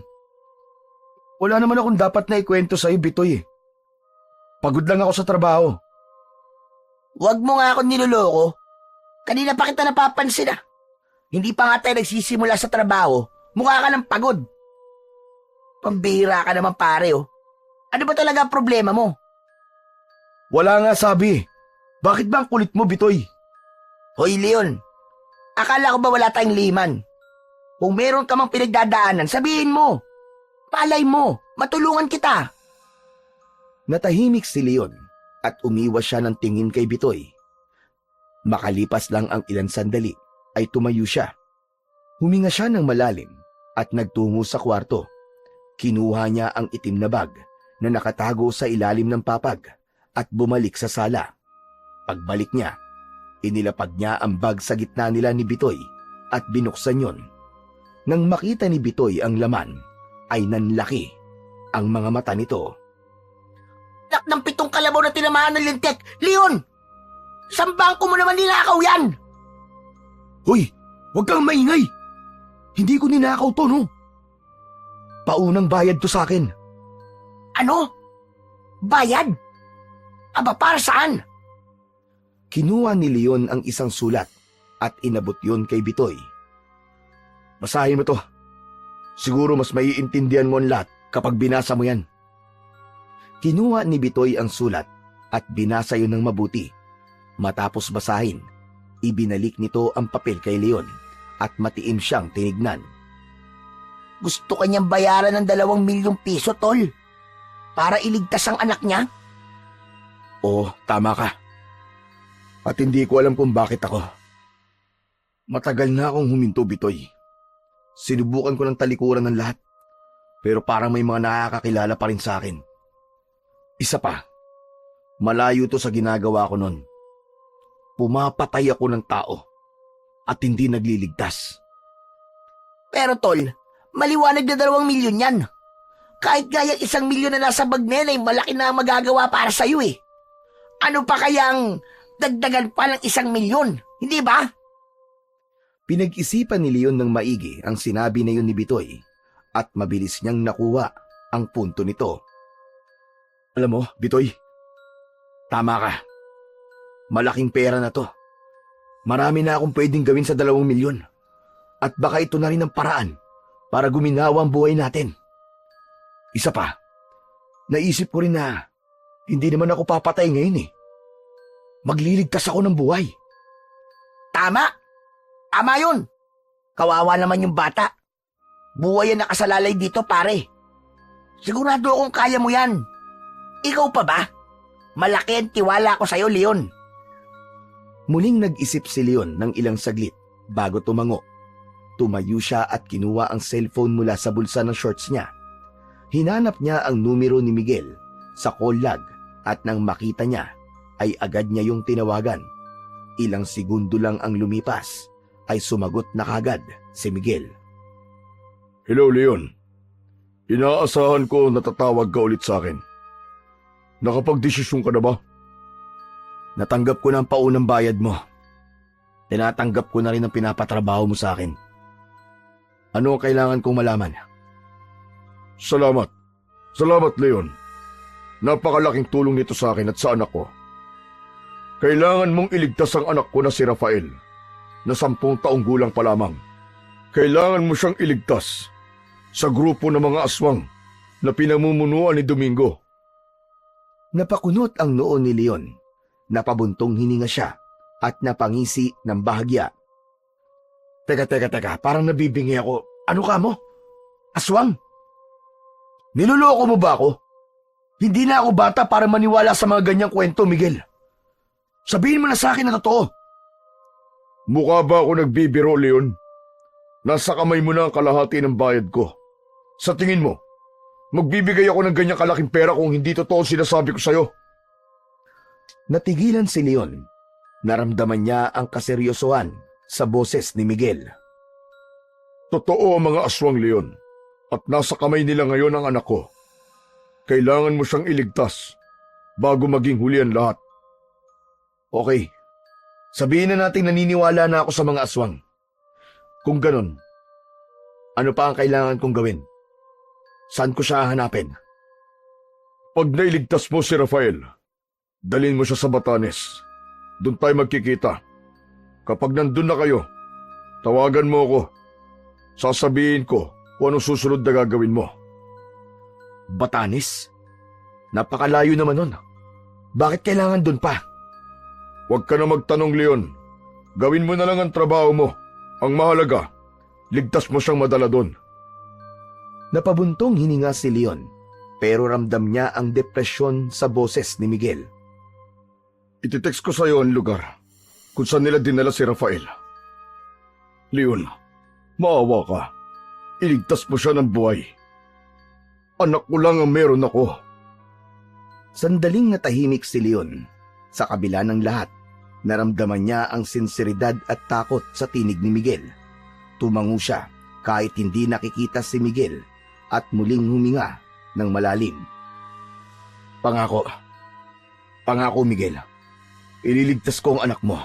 Wala naman akong dapat na ikwento sa'yo, Bitoy eh. Pagod lang ako sa trabaho. Huwag mo nga ako niloloko. Kanina pa kita napapansin ah. Hindi pa nga tayo nagsisimula sa trabaho, mukha ka ng pagod. Pambihira ka naman pare oh. Ano ba talaga ang problema mo? Wala nga sabi. Bakit ba ang kulit mo, Bitoy? Hoy Leon, akala ko ba wala tayong liman? Kung meron ka mang pinagdadaanan, sabihin mo. Malay mo, matulungan kita. Natahimik si Leon at umiwas siya ng tingin kay Bitoy. Makalipas lang ang ilang sandali ay tumayo siya. Huminga siya ng malalim at nagtungo sa kwarto. Kinuha niya ang itim na bag na nakatago sa ilalim ng papag at bumalik sa sala. Pagbalik niya, inilapag niya ang bag sa gitna nila ni Bitoy at binuksan yon. Nang makita ni Bitoy ang laman, ay nanlaki ang mga mata nito. Nak ng 7 kalabaw na tinamaan ng lintik. Leon! Saan bangko mo naman ninakaw yan? Hoy! Huwag kang maingay! Hindi ko ninakaw to, no? Paunang bayad to sa akin. Ano? Bayad? Aba, para saan? Kinuha ni Leon ang isang sulat at inabot yon kay Bitoy. Basahin mo to. Siguro mas maiintindihan mo ang lahat kapag binasa mo yan. Kinuha ni Bitoy ang sulat at binasa yun ng mabuti. Matapos basahin, ibinalik nito ang papel kay Leon at matiim siyang tinignan. Gusto kanyang bayaran ng 2 milyong piso, tol. Para iligtas ang anak niya? Oo, tama ka. At hindi ko alam kung bakit ako. Matagal na akong huminto, Bitoy. Sinubukan ko ng talikuran ng lahat. Pero parang may mga nakakakilala pa rin sa akin. Isa pa, malayo to sa ginagawa ko nun. Pumapatay ako ng tao at hindi nagliligtas. Pero tol, maliwanag na 2 milyon yan. Kahit gaya 1 milyon na nasa bag nila ay malaki na ang magagawa para sa'yo eh. Ano pa kayang dagdagan pa ng 1 milyon, hindi ba? Pinag-isipan ni Leon ng maigi ang sinabi na yun ni Bitoy at mabilis niyang nakuha ang punto nito. Alam mo, Bitoy, tama ka. Malaking pera na to. Marami na akong pwedeng gawin sa 2 milyon. At baka ito na rin ang paraan para guminawa ang buhay natin. Isa pa, naisip ko rin na hindi naman ako papatay ngayon eh. Magliligtas ako ng buhay. Tama! Tama yun! Kawawa naman yung bata. Buhay ang nakasalalay dito, pare. Sigurado akong kaya mo yan. Ikaw pa ba? Malaki ang tiwala ko sa'yo, Leon. Muling nag-isip si Leon ng ilang saglit bago tumango. Tumayo siya at kinuha ang cellphone mula sa bulsa ng shorts niya. Hinanap niya ang numero ni Miguel sa call log at nang makita niya ay agad niya yung tinawagan. Ilang segundo lang ang lumipas ay sumagot na kagad si Miguel. Hello, Leon. Inaasahan ko na tatawag ka ulit sa akin. Nakapagdesisyon ka na ba? Natanggap ko na ang paunang bayad mo. Tinatanggap ko na rin ang pinapatrabaho mo sa akin. Ano ang kailangan kong malaman? Salamat. Salamat, Leon. Napakalaking tulong nito sa akin at sa anak ko. Kailangan mong iligtas ang anak ko na si Rafael, na 10 taong gulang pa lamang. Kailangan mo siyang iligtas sa grupo ng mga aswang na pinamumunuan ni Domingo. Napakunot ang noo ni Leon. Napabuntong hininga siya at napangisi ng bahagya. Teka, parang nabibingi ako. Ano ka mo? Aswang? Niloloko mo ba ako? Hindi na ako bata para maniwala sa mga ganyang kwento, Miguel. Sabihin mo na sa akin na totoo. Mukha ba ako nagbibiro, Leon? Nasa kamay mo na ang kalahati ng bayad ko. Sa tingin mo, magbibigay ako ng ganyang kalaking pera kung hindi totoo sinasabi ko sa'yo? Natigilan si Leon. Naramdaman niya ang kaseryosohan sa boses ni Miguel. Totoo ang mga aswang, Leon. At nasa kamay nila ngayon ang anak ko. Kailangan mo siyang iligtas bago maging huli ang lahat. Okay. Sabihin na natin naniniwala na ako sa mga aswang. Kung ganon, ano pa ang kailangan kong gawin? Saan ko siya hanapin? Pag nailigtas mo si Rafael, dalhin mo siya sa Batanes. Doon tayo magkikita. Kapag nandun na kayo, tawagan mo ako. Sasabihin ko kung anong susunod na gagawin mo. Batanes? Napakalayo naman nun. Bakit kailangan doon pa? Huwag ka na magtanong, Leon. Gawin mo na lang ang trabaho mo. Ang mahalaga, ligtas mo siyang madala doon. Napabuntong hininga si Leon, pero ramdam niya ang depresyon sa boses ni Miguel. Ititext ko sa iyo ang lugar kung saan nila dinala si Rafael. Leon, maawa ka. Iligtas mo siya ng buhay. Anak ko lang ang meron ako. Sandaling natahimik si Leon. Sa kabila ng lahat, naramdaman niya ang sinseridad at takot sa tinig ni Miguel. Tumango siya kahit hindi nakikita si Miguel at muling huminga ng malalim. Pangako. Pangako, Miguel. Ililigtas ko ang anak mo.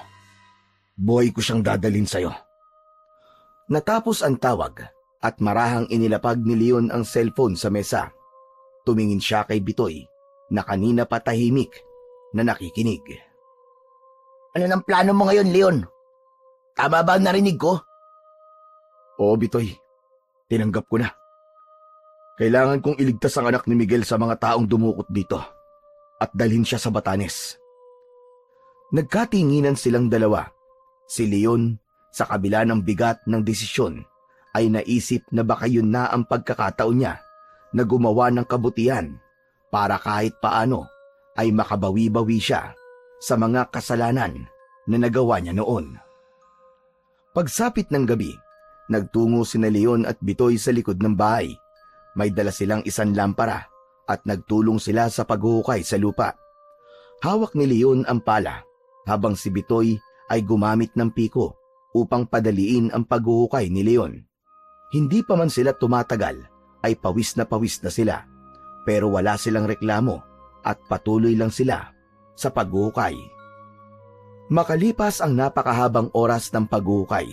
Buhay ko siyang dadalhin sa'yo. Natapos ang tawag at marahang inilapag ni Leon ang cellphone sa mesa. Tumingin siya kay Bitoy na kanina pa tahimik na nakikinig. Ano ng plano mo ngayon, Leon? Tama ba ang narinig ko? Oo, Bitoy. Tinanggap ko na. Kailangan kong iligtas ang anak ni Miguel sa mga taong dumukot dito at dalhin siya sa Batanes. Nagkatinginan silang dalawa. Si Leon, sa kabila ng bigat ng desisyon, ay naisip na baka yun na ang pagkakataon niya na gumawa ng kabutihan para kahit paano ay makabawi-bawi siya sa mga kasalanan na nagawa niya noon. Pagsapit ng gabi, nagtungo sina Leon at Bitoy sa likod ng bahay. May dala silang isang lampara at nagtulong sila sa paghuhukay sa lupa. Hawak ni Leon ang pala habang si Bitoy ay gumamit ng piko upang padaliin ang paghuhukay ni Leon. Hindi pa man sila tumatagal ay pawis na sila, pero wala silang reklamo at patuloy lang sila sa paghuhukay. Makalipas ang napakahabang oras ng paghuhukay,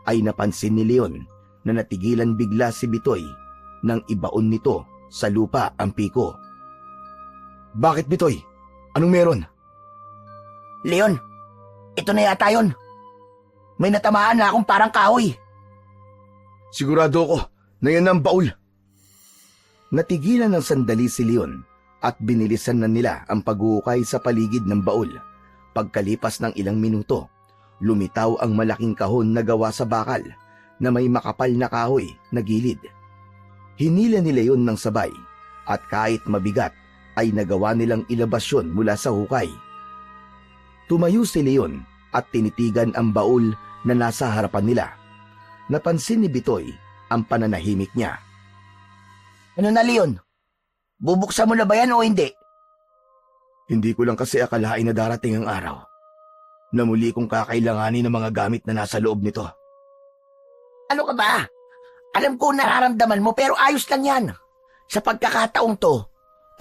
ay napansin ni Leon na natigilan bigla si Bitoy nang ibaon nito sa lupa ang piko. Bakit, Bitoy? Anong meron? Leon, ito na yata yun. May natamaan na akong parang kahoy. Sigurado ko na yan ang baul. Natigilan ng sandali si Leon at binilisan na nila ang paghuhukay sa paligid ng baul. Pagkalipas ng ilang minuto, lumitaw ang malaking kahon na gawa sa bakal na may makapal na kahoy na gilid. Hinila ni Leon ng sabay at kahit mabigat ay nagawa nilang ilabas yun mula sa hukay. Tumayo si Leon at tinitigan ang baul na nasa harapan nila. Napansin ni Bitoy ang pananahimik niya. Ano na, Leon? Bubuksan mo na ba yan o hindi? Hindi ko lang kasi akalain na darating ang araw na muli kong kakailanganin ng mga gamit na nasa loob nito. Ano ka ba? Alam ko nararamdaman mo pero ayos lang yan. Sa pagkakataong to,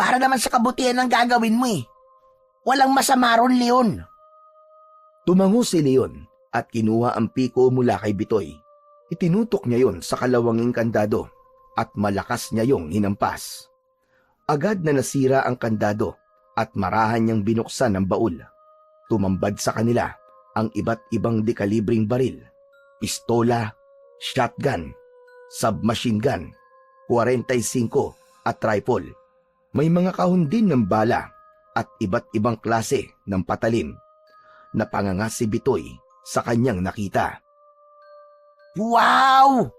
para naman sa kabutihan ng gagawin mo eh. Walang masama ron, Leon. Tumango si Leon at kinuha ang piko mula kay Bitoy. Itinutok niya yon sa kalawanging kandado at malakas niya yung hinampas. Agad na nasira ang kandado at marahan niyang binuksan ang baul. Tumambad sa kanila ang iba't ibang dekalibring baril, pistola, shotgun, submachine gun, 45 at rifle. May mga kahon din ng bala at iba't ibang klase ng patalim. Napanganga si Bitoy sa kanyang nakita. Wow!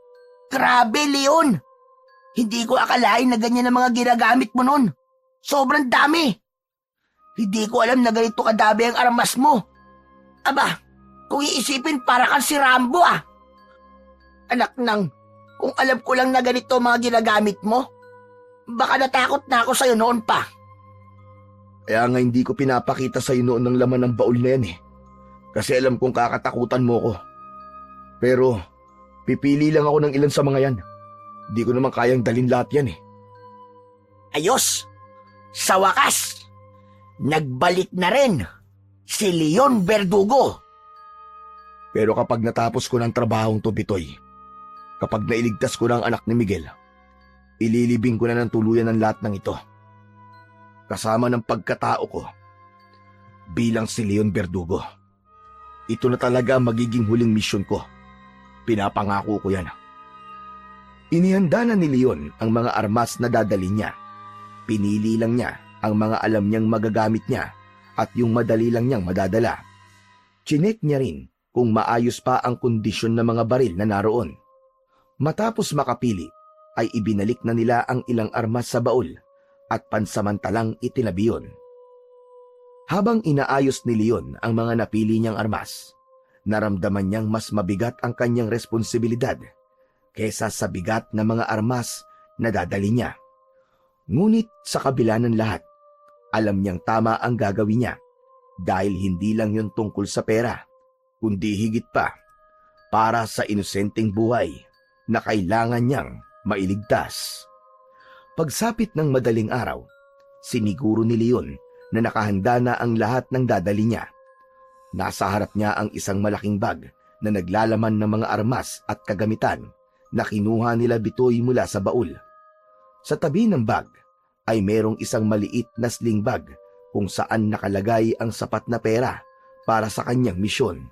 Grabe, Leon! Hindi ko akalain na ganyan ang mga ginagamit mo nun. Sobrang dami. Hindi ko alam na ganito kadami ang armas mo. Aba, kung iisipin para kang si Rambo ah. Anak nang, kung alam ko lang na ganito ang mga ginagamit mo, baka natakot na ako sa'yo noon pa. Kaya nga hindi ko pinapakita sa iyo noon ng laman ng baul na yan eh. Kasi alam kong kakatakutan mo ko. Pero pipili lang ako ng ilan sa mga yan. Di ko naman kayang dalhin lahat yan eh. Ayos! Sa wakas, nagbalik na rin si Leon Verdugo. Pero kapag natapos ko ng trabahong to, Bitoy, kapag nailigtas ko ng anak ni Miguel, ililibing ko na ng tuluyan ng lahat ng ito. Kasama ng pagkatao ko bilang si Leon Verdugo. Ito na talaga ang magiging huling misyon ko. Pinapangako ko yan. Inihanda na ni Leon ang mga armas na dadali niya. Pinili lang niya ang mga alam niyang magagamit niya at yung madali lang niyang madadala. Chinek niya rin kung maayos pa ang kondisyon ng mga baril na naroon. Matapos makapili, ay ibinalik na nila ang ilang armas sa baul at pansamantalang itinabi yun. Habang inaayos ni Leon ang mga napili niyang armas, naramdaman niyang mas mabigat ang kanyang responsibilidad kesa sa bigat na mga armas na dadali niya. Ngunit sa kabila ng lahat, alam niyang tama ang gagawin niya dahil hindi lang yun tungkol sa pera, kundi higit pa para sa inosenteng buhay na kailangan niyang mailigtas. Pagsapit ng madaling araw, siniguro ni Leon na nakahanda na ang lahat ng dadali niya. Nasa harap niya ang isang malaking bag na naglalaman ng mga armas at kagamitan na kinuha nila Bitoy mula sa baul. Sa tabi ng bag ay merong isang maliit na sling bag kung saan nakalagay ang sapat na pera para sa kanyang misyon.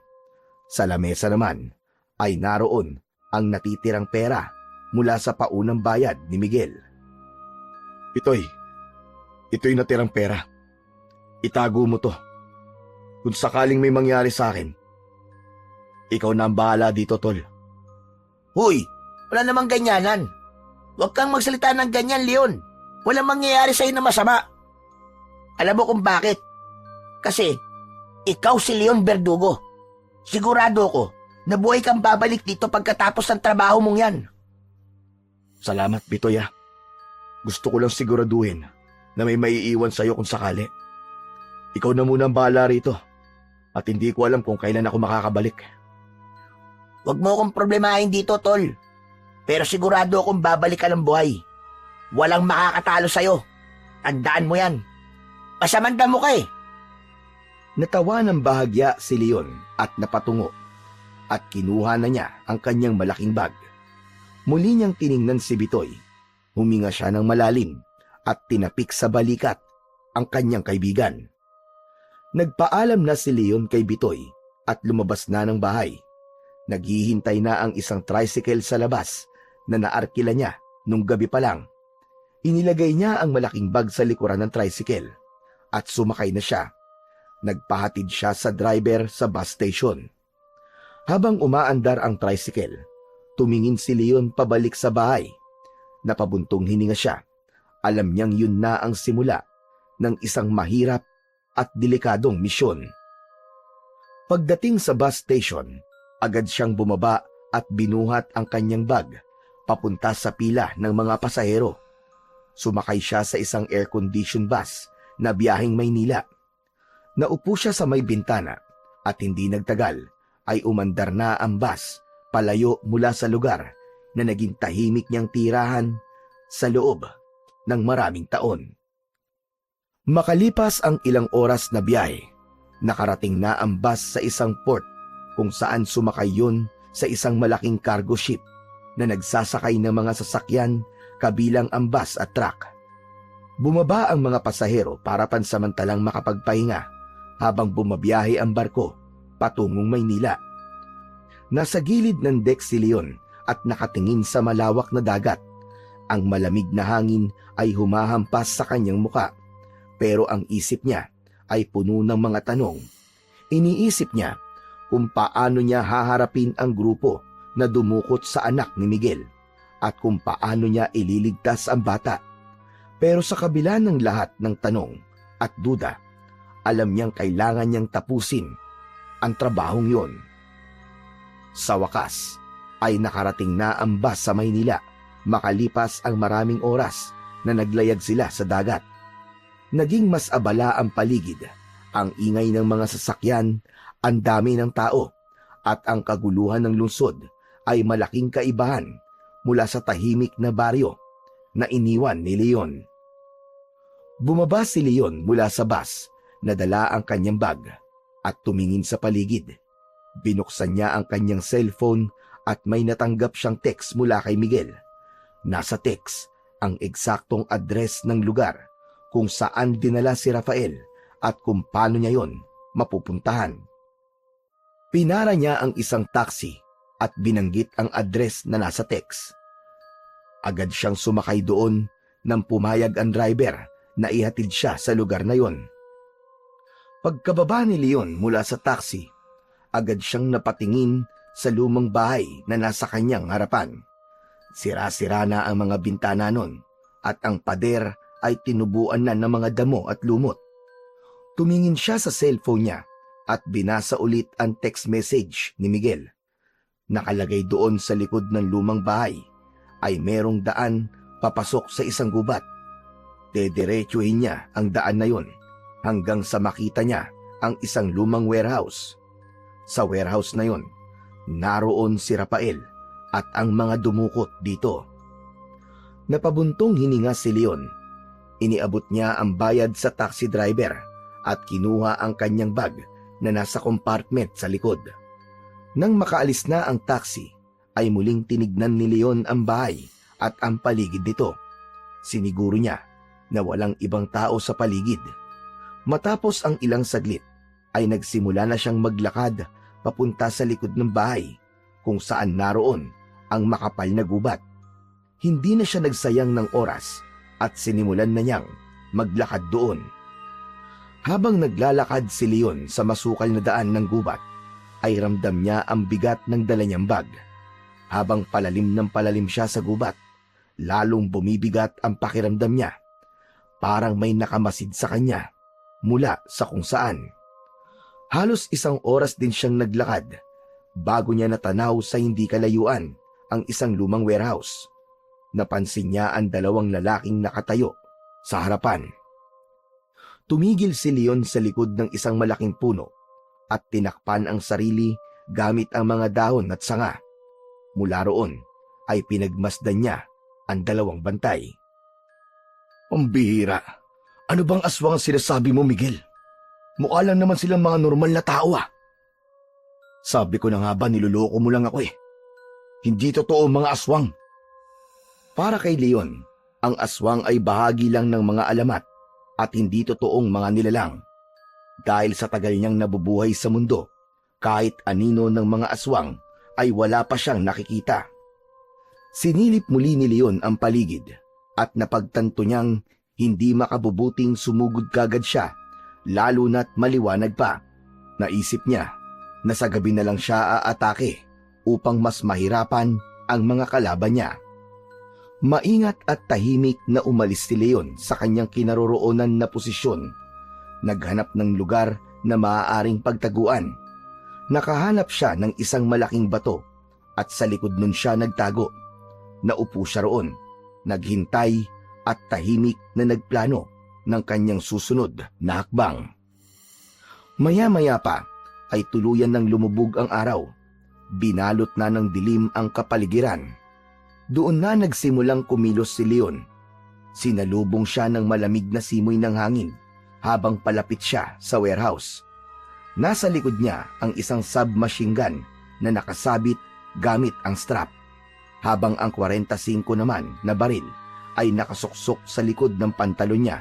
Sa lamesa naman ay naroon ang natitirang pera mula sa paunang bayad ni Miguel. Ito'y natirang pera. Itago mo to. Kung sakaling may mangyari sa akin, ikaw na ang bahala dito, tol. Huy, wala namang ganyanan. Huwag kang magsalita ng ganyan, Leon. Walang mangyayari sa'yo na masama. Alam mo kung bakit? Kasi, ikaw si Leon Verdugo. Sigurado ko na buhay kang babalik dito pagkatapos ng trabaho mong yan. Salamat, Bitoy. Gusto ko lang siguraduhin na may maiiwan sa'yo kung sakali. Ikaw na muna ang bahala rito at hindi ko alam kung kailan ako makakabalik. Huwag mo akong problemahin dito, tol. Pero sigurado akong babalik ka ng buhay. Walang makakatalo sa'yo. Tandaan mo yan. Pasamanda mo ka eh. Natawa ng bahagya si Leon at napatungo at kinuha na niya ang kanyang malaking bag. Muli niyang tiningnan si Bitoy. Huminga siya ng malalim at tinapik sa balikat ang kanyang kaibigan. Nagpaalam na si Leon kay Bitoy at lumabas na ng bahay. Naghihintay na ang isang tricycle sa labas na naarkila niya nung gabi pa lang. Inilagay niya ang malaking bag sa likuran ng tricycle at sumakay na siya. Nagpahatid siya sa driver sa bus station. Habang umaandar ang tricycle, tumingin si Leon pabalik sa bahay. Napabuntong hininga siya. Alam niyang yun na ang simula ng isang mahirap at delikadong misyon. Pagdating sa bus station, agad siyang bumaba at binuhat ang kanyang bag papunta sa pila ng mga pasahero. Sumakay siya sa isang air-conditioned bus na biyaheng Maynila. Naupo siya sa may bintana at hindi nagtagal ay umandar na ang bus palayo mula sa lugar na naging tahimik niyang tirahan sa loob ng maraming taon. Makalipas ang ilang oras na biyahe, nakarating na ang bus sa isang port kung saan sumakay yun sa isang malaking cargo ship na nagsasakay ng mga sasakyan kabilang ang bus at truck. Bumaba ang mga pasahero para pansamantalang makapagpahinga habang bumabiyahe ang barko patungong Maynila. Nasa gilid ng deck si Leon at nakatingin sa malawak na dagat. Ang malamig na hangin ay humahampas sa kanyang muka, pero ang isip niya ay puno ng mga tanong. Iniisip niya kung paano niya haharapin ang grupo na dumukot sa anak ni Miguel at kung paano niya ililigtas ang bata. Pero sa kabila ng lahat ng tanong at duda, alam niyang kailangan niyang tapusin ang trabahong yon. Sa wakas, ay nakarating na ang bus sa Maynila makalipas ang maraming oras na naglayag sila sa dagat. Naging mas abala ang paligid, ang ingay ng mga sasakyan, ang dami ng tao, at ang kaguluhan ng lungsod ay malaking kaibahan mula sa tahimik na baryo na iniwan ni Leon. Bumaba si Leon mula sa bus, nadala ang kanyang bag at tumingin sa paligid. Binuksan niya ang kanyang cellphone at may natanggap siyang text mula kay Miguel. Nasa text ang eksaktong address ng lugar kung saan dinala si Rafael at kung paano niya yon mapupuntahan. Pinara niya ang isang taxi at binanggit ang address na nasa text. Agad siyang sumakay doon nang pumayag ang driver na ihatid siya sa lugar na yon. Pagkababa ni Leon mula sa taxi, agad siyang napatingin sa lumang bahay na nasa kanyang harapan. Sira-sira na ang mga bintana nun at ang pader ay tinubuan na ng mga damo at lumot. Tumingin siya sa cellphone niya at binasa ulit ang text message ni Miguel. Nakalagay doon sa likod ng lumang bahay ay merong daan papasok sa isang gubat. Dediretsuhin niya ang daan na yon hanggang sa makita niya ang isang lumang warehouse. Sa warehouse na yon, naroon si Rafael at ang mga dumukot dito. Napabuntong hininga si Leon. Iniabot niya ang bayad sa taxi driver at kinuha ang kanyang bag na nasa compartment sa likod. Nang makaalis na ang taxi, ay muling tinignan ni Leon ang bahay at ang paligid nito. Siniguro niya na walang ibang tao sa paligid. Matapos ang ilang saglit, ay nagsimula na siyang maglakad papunta sa likod ng bahay kung saan naroon ang makapal na gubat. Hindi na siya nagsayang ng oras at sinimulan na niyang maglakad doon. Habang naglalakad si Leon sa masukal na daan ng gubat, ay ramdam niya ang bigat ng dala niyang bag. Habang palalim ng palalim siya sa gubat, lalong bumibigat ang pakiramdam niya. Parang may nakamasid sa kanya mula sa kung saan. Halos 1 oras din siyang naglakad bago niya natanaw sa hindi kalayuan ang isang lumang warehouse. Napansin niya ang 2 lalaking nakatayo sa harapan. Tumigil si Leon sa likod ng isang malaking puno at tinakpan ang sarili gamit ang mga dahon at sanga. Mula roon ay pinagmasdan niya ang 2 bantay. Ang bihira. Ano bang aswang ang sinasabi mo, Miguel? Mukha lang naman silang mga normal na tao ah. Sabi ko na nga ba niloloko mo lang ako eh. Hindi totoo mga aswang. Para kay Leon, ang aswang ay bahagi lang ng mga alamat at hindi totoong mga nilalang. Dahil sa tagal niyang nabubuhay sa mundo, kahit anino ng mga aswang ay wala pa siyang nakikita. Sinilip muli ni Leon ang paligid at napagtanto niyang hindi makabubuting sumugod kagad siya, lalo na't maliwanag pa. Naisip niya na sa gabi na lang siya aatake upang mas mahirapan ang mga kalaban niya. Maingat at tahimik na umalis si Leon sa kanyang kinaroroonan na posisyon. Naghanap ng lugar na maaaring pagtaguan. Nakahanap siya ng isang malaking bato at sa likod nun siya nagtago. Naupo siya roon, naghintay at tahimik na nagplano ng kanyang susunod na hakbang. Maya-maya pa ay tuluyan ng lumubog ang araw. Binalot na ng dilim ang kapaligiran. Doon na nagsimulang kumilos si Leon. Sinalubong siya ng malamig na simoy ng hangin habang palapit siya sa warehouse. Nasa likod niya ang isang submachine gun na nakasabit gamit ang strap, habang ang 45 naman na baril ay nakasuksok sa likod ng pantalon niya.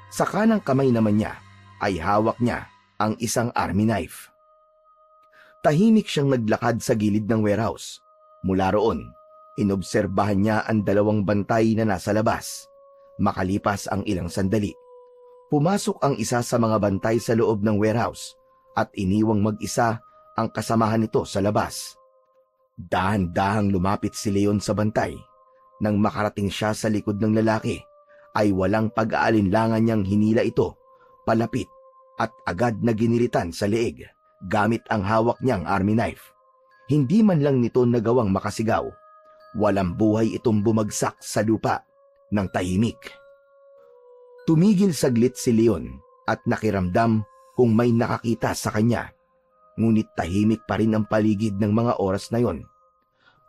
Sa kanang kamay naman niya ay hawak niya ang isang army knife. Tahimik siyang naglakad sa gilid ng warehouse. Mula roon, inobserbahan niya ang 2 bantay na nasa labas. Makalipas ang ilang sandali, pumasok ang isa sa mga bantay sa loob ng warehouse at iniwang mag-isa ang kasamahan nito sa labas. Dahan-dahang lumapit si Leon sa bantay. Nang makarating siya sa likod ng lalaki, ay walang pag-aalinlangan niyang hinila ito palapit at agad na giniritan sa leeg gamit ang hawak niyang army knife. Hindi man lang nito nagawang makasigaw. Walang buhay itong bumagsak sa lupa ng tahimik. Tumigil saglit si Leon at nakiramdam kung may nakakita sa kanya. Ngunit tahimik pa rin ang paligid ng mga oras na yon.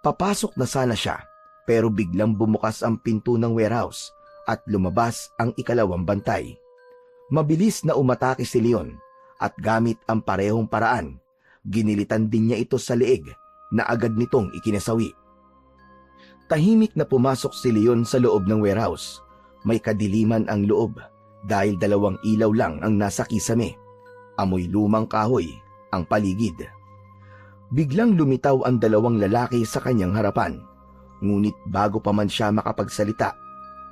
Papasok na sana siya pero biglang bumukas ang pinto ng warehouse at lumabas ang 2 bantay. Mabilis na umatake si Leon at gamit ang parehong paraan, ginilitan din niya ito sa leeg na agad nitong ikinasawi. Tahimik na pumasok si Leon sa loob ng warehouse. May kadiliman ang loob dahil 2 ilaw lang ang nasa kisame. Amoy lumang kahoy ang paligid. Biglang lumitaw ang 2 lalaki sa kanyang harapan. Ngunit bago pa man siya makapagsalita,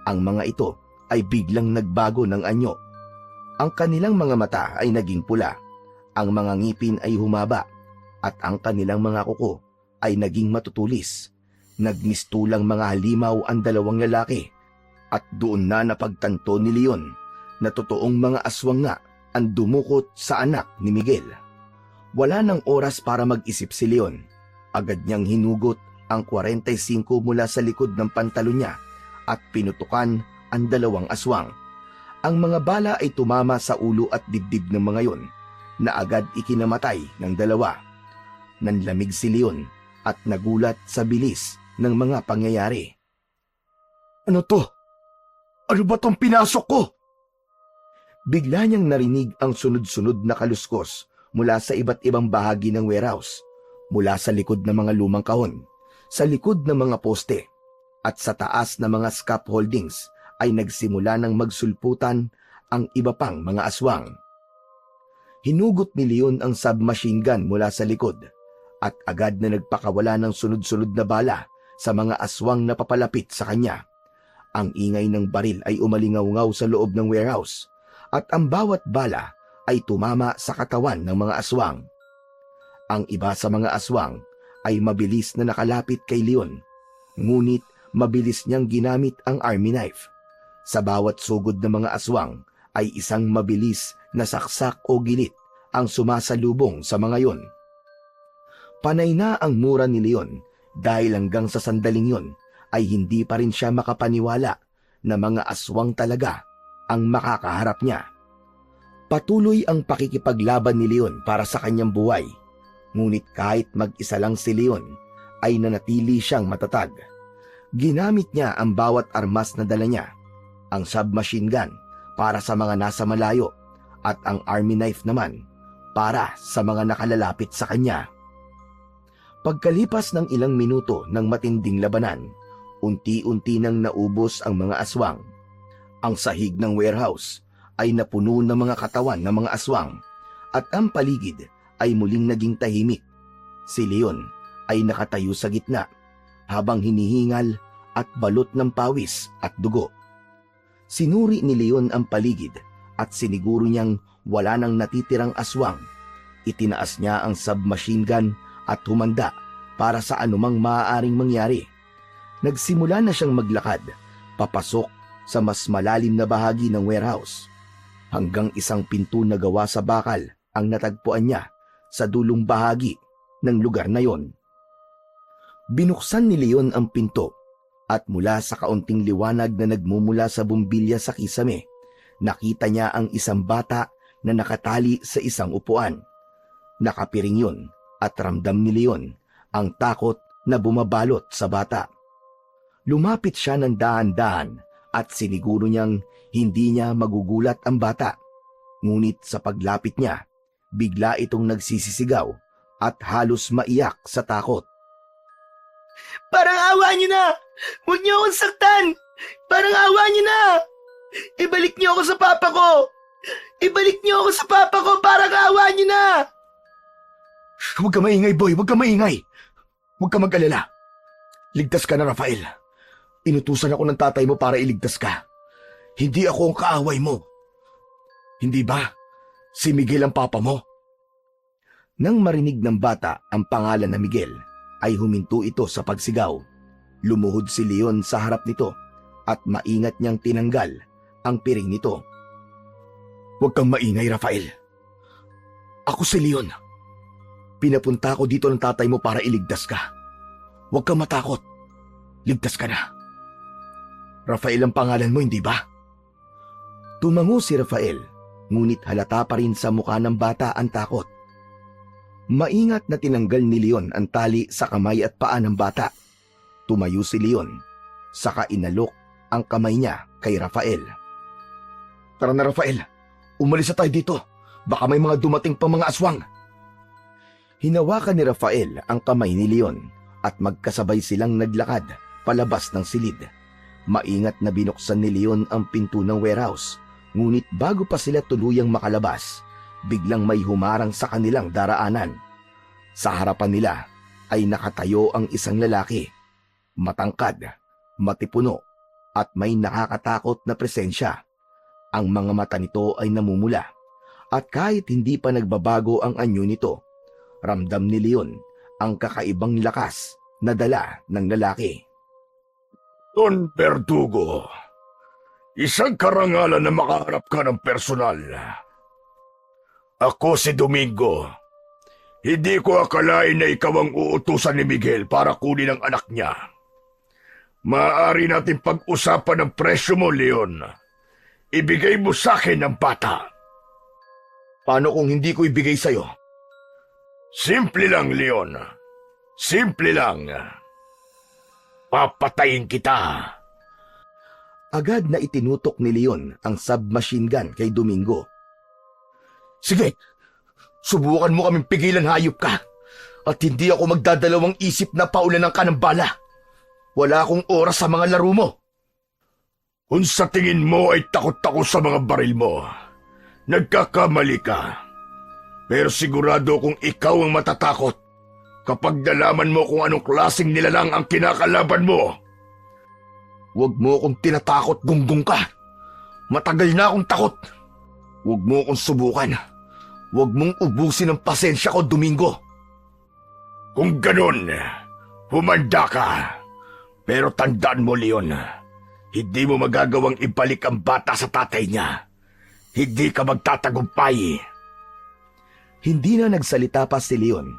ang mga ito ay biglang nagbago ng anyo. Ang kanilang mga mata ay naging pula, ang mga ngipin ay humaba, at ang kanilang mga kuko ay naging matutulis. Nagmistulang mga halimaw ang 2 lalaki, at doon na napagtanto ni Leon na totoong mga aswang nga ang dumukot sa anak ni Miguel. Wala nang oras para mag-isip si Leon. Agad niyang hinugot ang 45 mula sa likod ng pantalon niya at pinutukan ang 2 aswang. Ang mga bala ay tumama sa ulo at dibdib ng mga yon na agad ikinamatay ng 2. Nanlamig si Leon at nagulat sa bilis ng mga pangyayari. Ano to? Ano ba tong pinasok ko? Bigla niyang narinig ang sunod-sunod na kaluskos mula sa iba't ibang bahagi ng warehouse, mula sa likod ng mga lumang kahon, sa likod ng mga poste, at sa taas ng mga scaffoldings ay nagsimula ng magsulputan ang iba pang mga aswang. Hinugot ni Leon ang submachine gun mula sa likod. at agad na nagpakawala ng sunod-sunod na bala sa mga aswang na papalapit sa kanya. Ang ingay ng baril ay umalingaw-ngaw sa loob ng warehouse at ang bawat bala ay tumama sa katawan ng mga aswang. Ang iba sa mga aswang ay mabilis na nakalapit kay Leon, ngunit mabilis niyang ginamit ang army knife. Sa bawat sugod ng mga aswang ay isang mabilis na saksak o gilit ang sumasalubong sa mga yon. Panay na ang mura ni Leon dahil hanggang sa sandaling yon ay hindi pa rin siya makapaniwala na mga aswang talaga ang makakaharap niya. Patuloy ang pakikipaglaban ni Leon para sa kanyang buhay, ngunit kahit mag-isa lang si Leon ay nanatili siyang matatag. Ginamit niya ang bawat armas na dala niya, ang submachine gun para sa mga nasa malayo at ang army knife naman para sa mga nakalalapit sa kanya. Pagkalipas ng ilang minuto ng matinding labanan, unti-unti nang naubos ang mga aswang. Ang sahig ng warehouse ay napuno ng mga katawan ng mga aswang at ang paligid ay muling naging tahimik. Si Leon ay nakatayo sa gitna habang hinihingal at balot ng pawis at dugo. Sinuri ni Leon ang paligid at siniguro niyang wala nang natitirang aswang. Itinaas niya ang submachine gun at humanda para sa anumang maaaring mangyari. Nagsimula na siyang maglakad papasok sa mas malalim na bahagi ng warehouse, hanggang isang pinto na gawa sa bakal ang natagpuan niya sa dulong bahagi ng lugar na yon. Binuksan ni Leon ang pinto at mula sa kaunting liwanag na nagmumula sa bumbilya sa kisame, nakita niya ang isang bata na nakatali sa isang upuan. Nakapiring yun at ramdam ni Leon ang takot na bumabalot sa bata. Lumapit siya ng dahan-dahan at siniguro niyang hindi niya magugulat ang bata. Ngunit sa paglapit niya, bigla itong nagsisisigaw at halos maiyak sa takot. Parang awa niyo na! Huwag niyo akong saktan! Parang awa niyo na! Ibalik niyo ako sa papa ko! Ibalik niyo ako sa papa ko! Parang awa niyo na! Huwag ka maingay, boy. Huwag ka maingay. Huwag ka mag-alala. Ligtas ka na, Rafael. Inutusan ako ng tatay mo para iligtas ka. Hindi ako ang kaaway mo. Hindi ba? Si Miguel ang papa mo. Nang marinig ng bata ang pangalan na Miguel, ay huminto ito sa pagsigaw. Lumuhod si Leon sa harap nito at maingat niyang tinanggal ang piring nito. Huwag kang maingay, Rafael. Ako si Leon. Pinapunta ko dito ng tatay mo para iligtas ka. Huwag kang matakot. Ligtas ka na. Rafael ang pangalan mo, hindi ba? Tumango si Rafael, ngunit halata pa rin sa mukha ng bata ang takot. Maingat na tinanggal ni Leon ang tali sa kamay at paa ng bata. Tumayo si Leon, saka inalok ang kamay niya kay Rafael. Tara na, Rafael. Umalis na tayo dito. Baka may mga dumating pang mga aswang. Hinawakan ni Rafael ang kamay ni Leon at magkasabay silang naglakad palabas ng silid. Maingat na binuksan ni Leon ang pinto ng warehouse, ngunit bago pa sila tuluyang makalabas, biglang may humarang sa kanilang daraanan. Sa harapan nila ay nakatayo ang isang lalaki. Matangkad, matipuno, at may nakakatakot na presensya. Ang mga mata nito ay namumula, at kahit hindi pa nagbabago ang anyo nito, ramdam ni Leon ang kakaibang lakas na dala ng lalaki. Don Verdugo, isang karangalan na makaharap ka ng personal. Ako si Domingo. Hindi ko akalain na ikaw ang uutusan ni Miguel para kunin ang anak niya. Maaari natin pag-usapan ang presyo mo, Leon. Ibigay mo sa akin ang bata. Paano kung hindi ko ibigay sa'yo? Simple lang, Leon. Simple lang. Papatayin kita. Agad na itinutok ni Leon ang submachine gun kay Domingo. Sige, subukan mo kaming pigilan, hayop ka. At hindi ako magdadalawang isip na paulanan ka ng bala. Wala akong oras sa mga laro mo. Kung sa tingin mo ay takot ako sa mga baril mo, nagkakamali ka. Pero sigurado kung ikaw ang matatakot, kapag nalaman mo kung anong klaseng nilalang ang kinakalaban mo. Huwag mo akong tinatakot, gunggong ka. Matagal na akong takot. Huwag mo akong subukan. Huwag mong ubusin ang pasensya ko, Domingo. Kung ganun, humanda ka. Pero tandaan mo, Leon, hindi mo magagawang ibalik ang bata sa tatay niya. Hindi ka magtatagumpay. Hindi na nagsalita pa si Leon.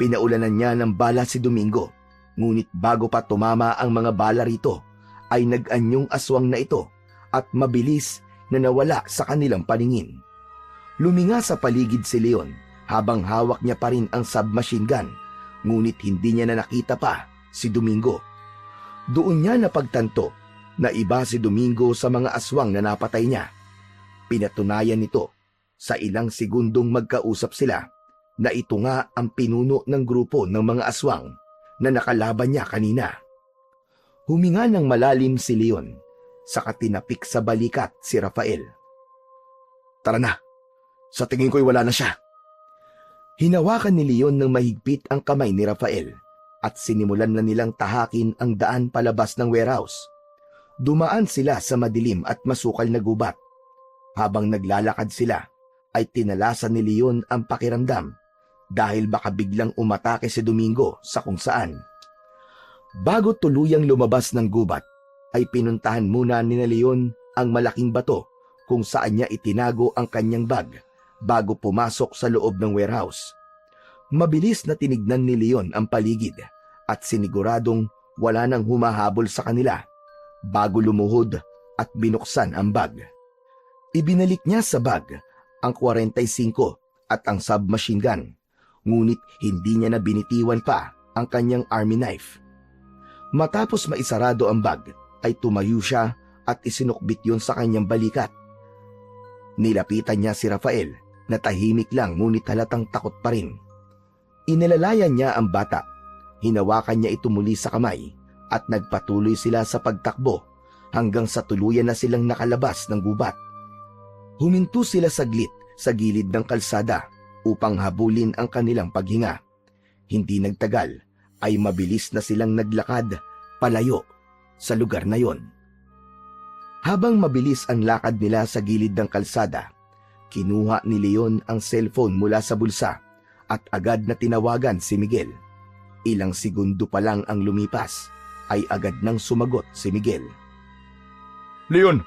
Pinaulanan niya ng bala si Domingo. Ngunit bago pa tumama ang mga bala rito, ay nag-anyong aswang na ito at mabilis na nawala sa kanilang paningin. Luminga sa paligid si Leon habang hawak niya pa rin ang submachine gun, ngunit hindi niya na nakita pa si Domingo. Doon niya napagtanto na iba si Domingo sa mga aswang na napatay niya. Pinatunayan nito sa ilang segundong magkausap sila na ito nga ang pinuno ng grupo ng mga aswang na nakalaban niya kanina. Huminga ng malalim si Leon, saka tinapik sa balikat si Rafael. Tara na, sa tingin ko'y wala na siya. Hinawakan ni Leon ng mahigpit ang kamay ni Rafael at sinimulan na nilang tahakin ang daan palabas ng warehouse. Dumaan sila sa madilim at masukal na gubat. Habang naglalakad sila, ay tinalasan ni Leon ang pakiramdam dahil baka biglang umatake si Domingo sa kung saan. Bago tuluyang lumabas ng gubat, ay pinuntahan muna ni Leon ang malaking bato kung saan niya itinago ang kanyang bag bago pumasok sa loob ng warehouse. Mabilis na tinignan ni Leon ang paligid at siniguradong wala nang humahabol sa kanila bago lumuhod at binuksan ang bag. Ibinalik niya sa bag ang 45 at ang submachine gun, ngunit hindi niya na binitiwan pa ang kanyang army knife. Matapos maisarado ang bag, ay tumayo siya at isinukbit yun sa kanyang balikat. Nilapitan niya si Rafael na tahimik lang ngunit halatang takot pa rin. Inilalayan niya ang bata, hinawakan niya ito muli sa kamay at nagpatuloy sila sa pagtakbo hanggang sa tuluyan na silang nakalabas ng gubat. Huminto sila saglit sa gilid ng kalsada upang habulin ang kanilang paghinga. Hindi nagtagal ay mabilis na silang naglakad palayo sa lugar na yon. Habang mabilis ang lakad nila sa gilid ng kalsada, kinuha ni Leon ang cellphone mula sa bulsa at agad na tinawagan si Miguel. Ilang segundo pa lang ang lumipas ay agad nang sumagot si Miguel. Leon!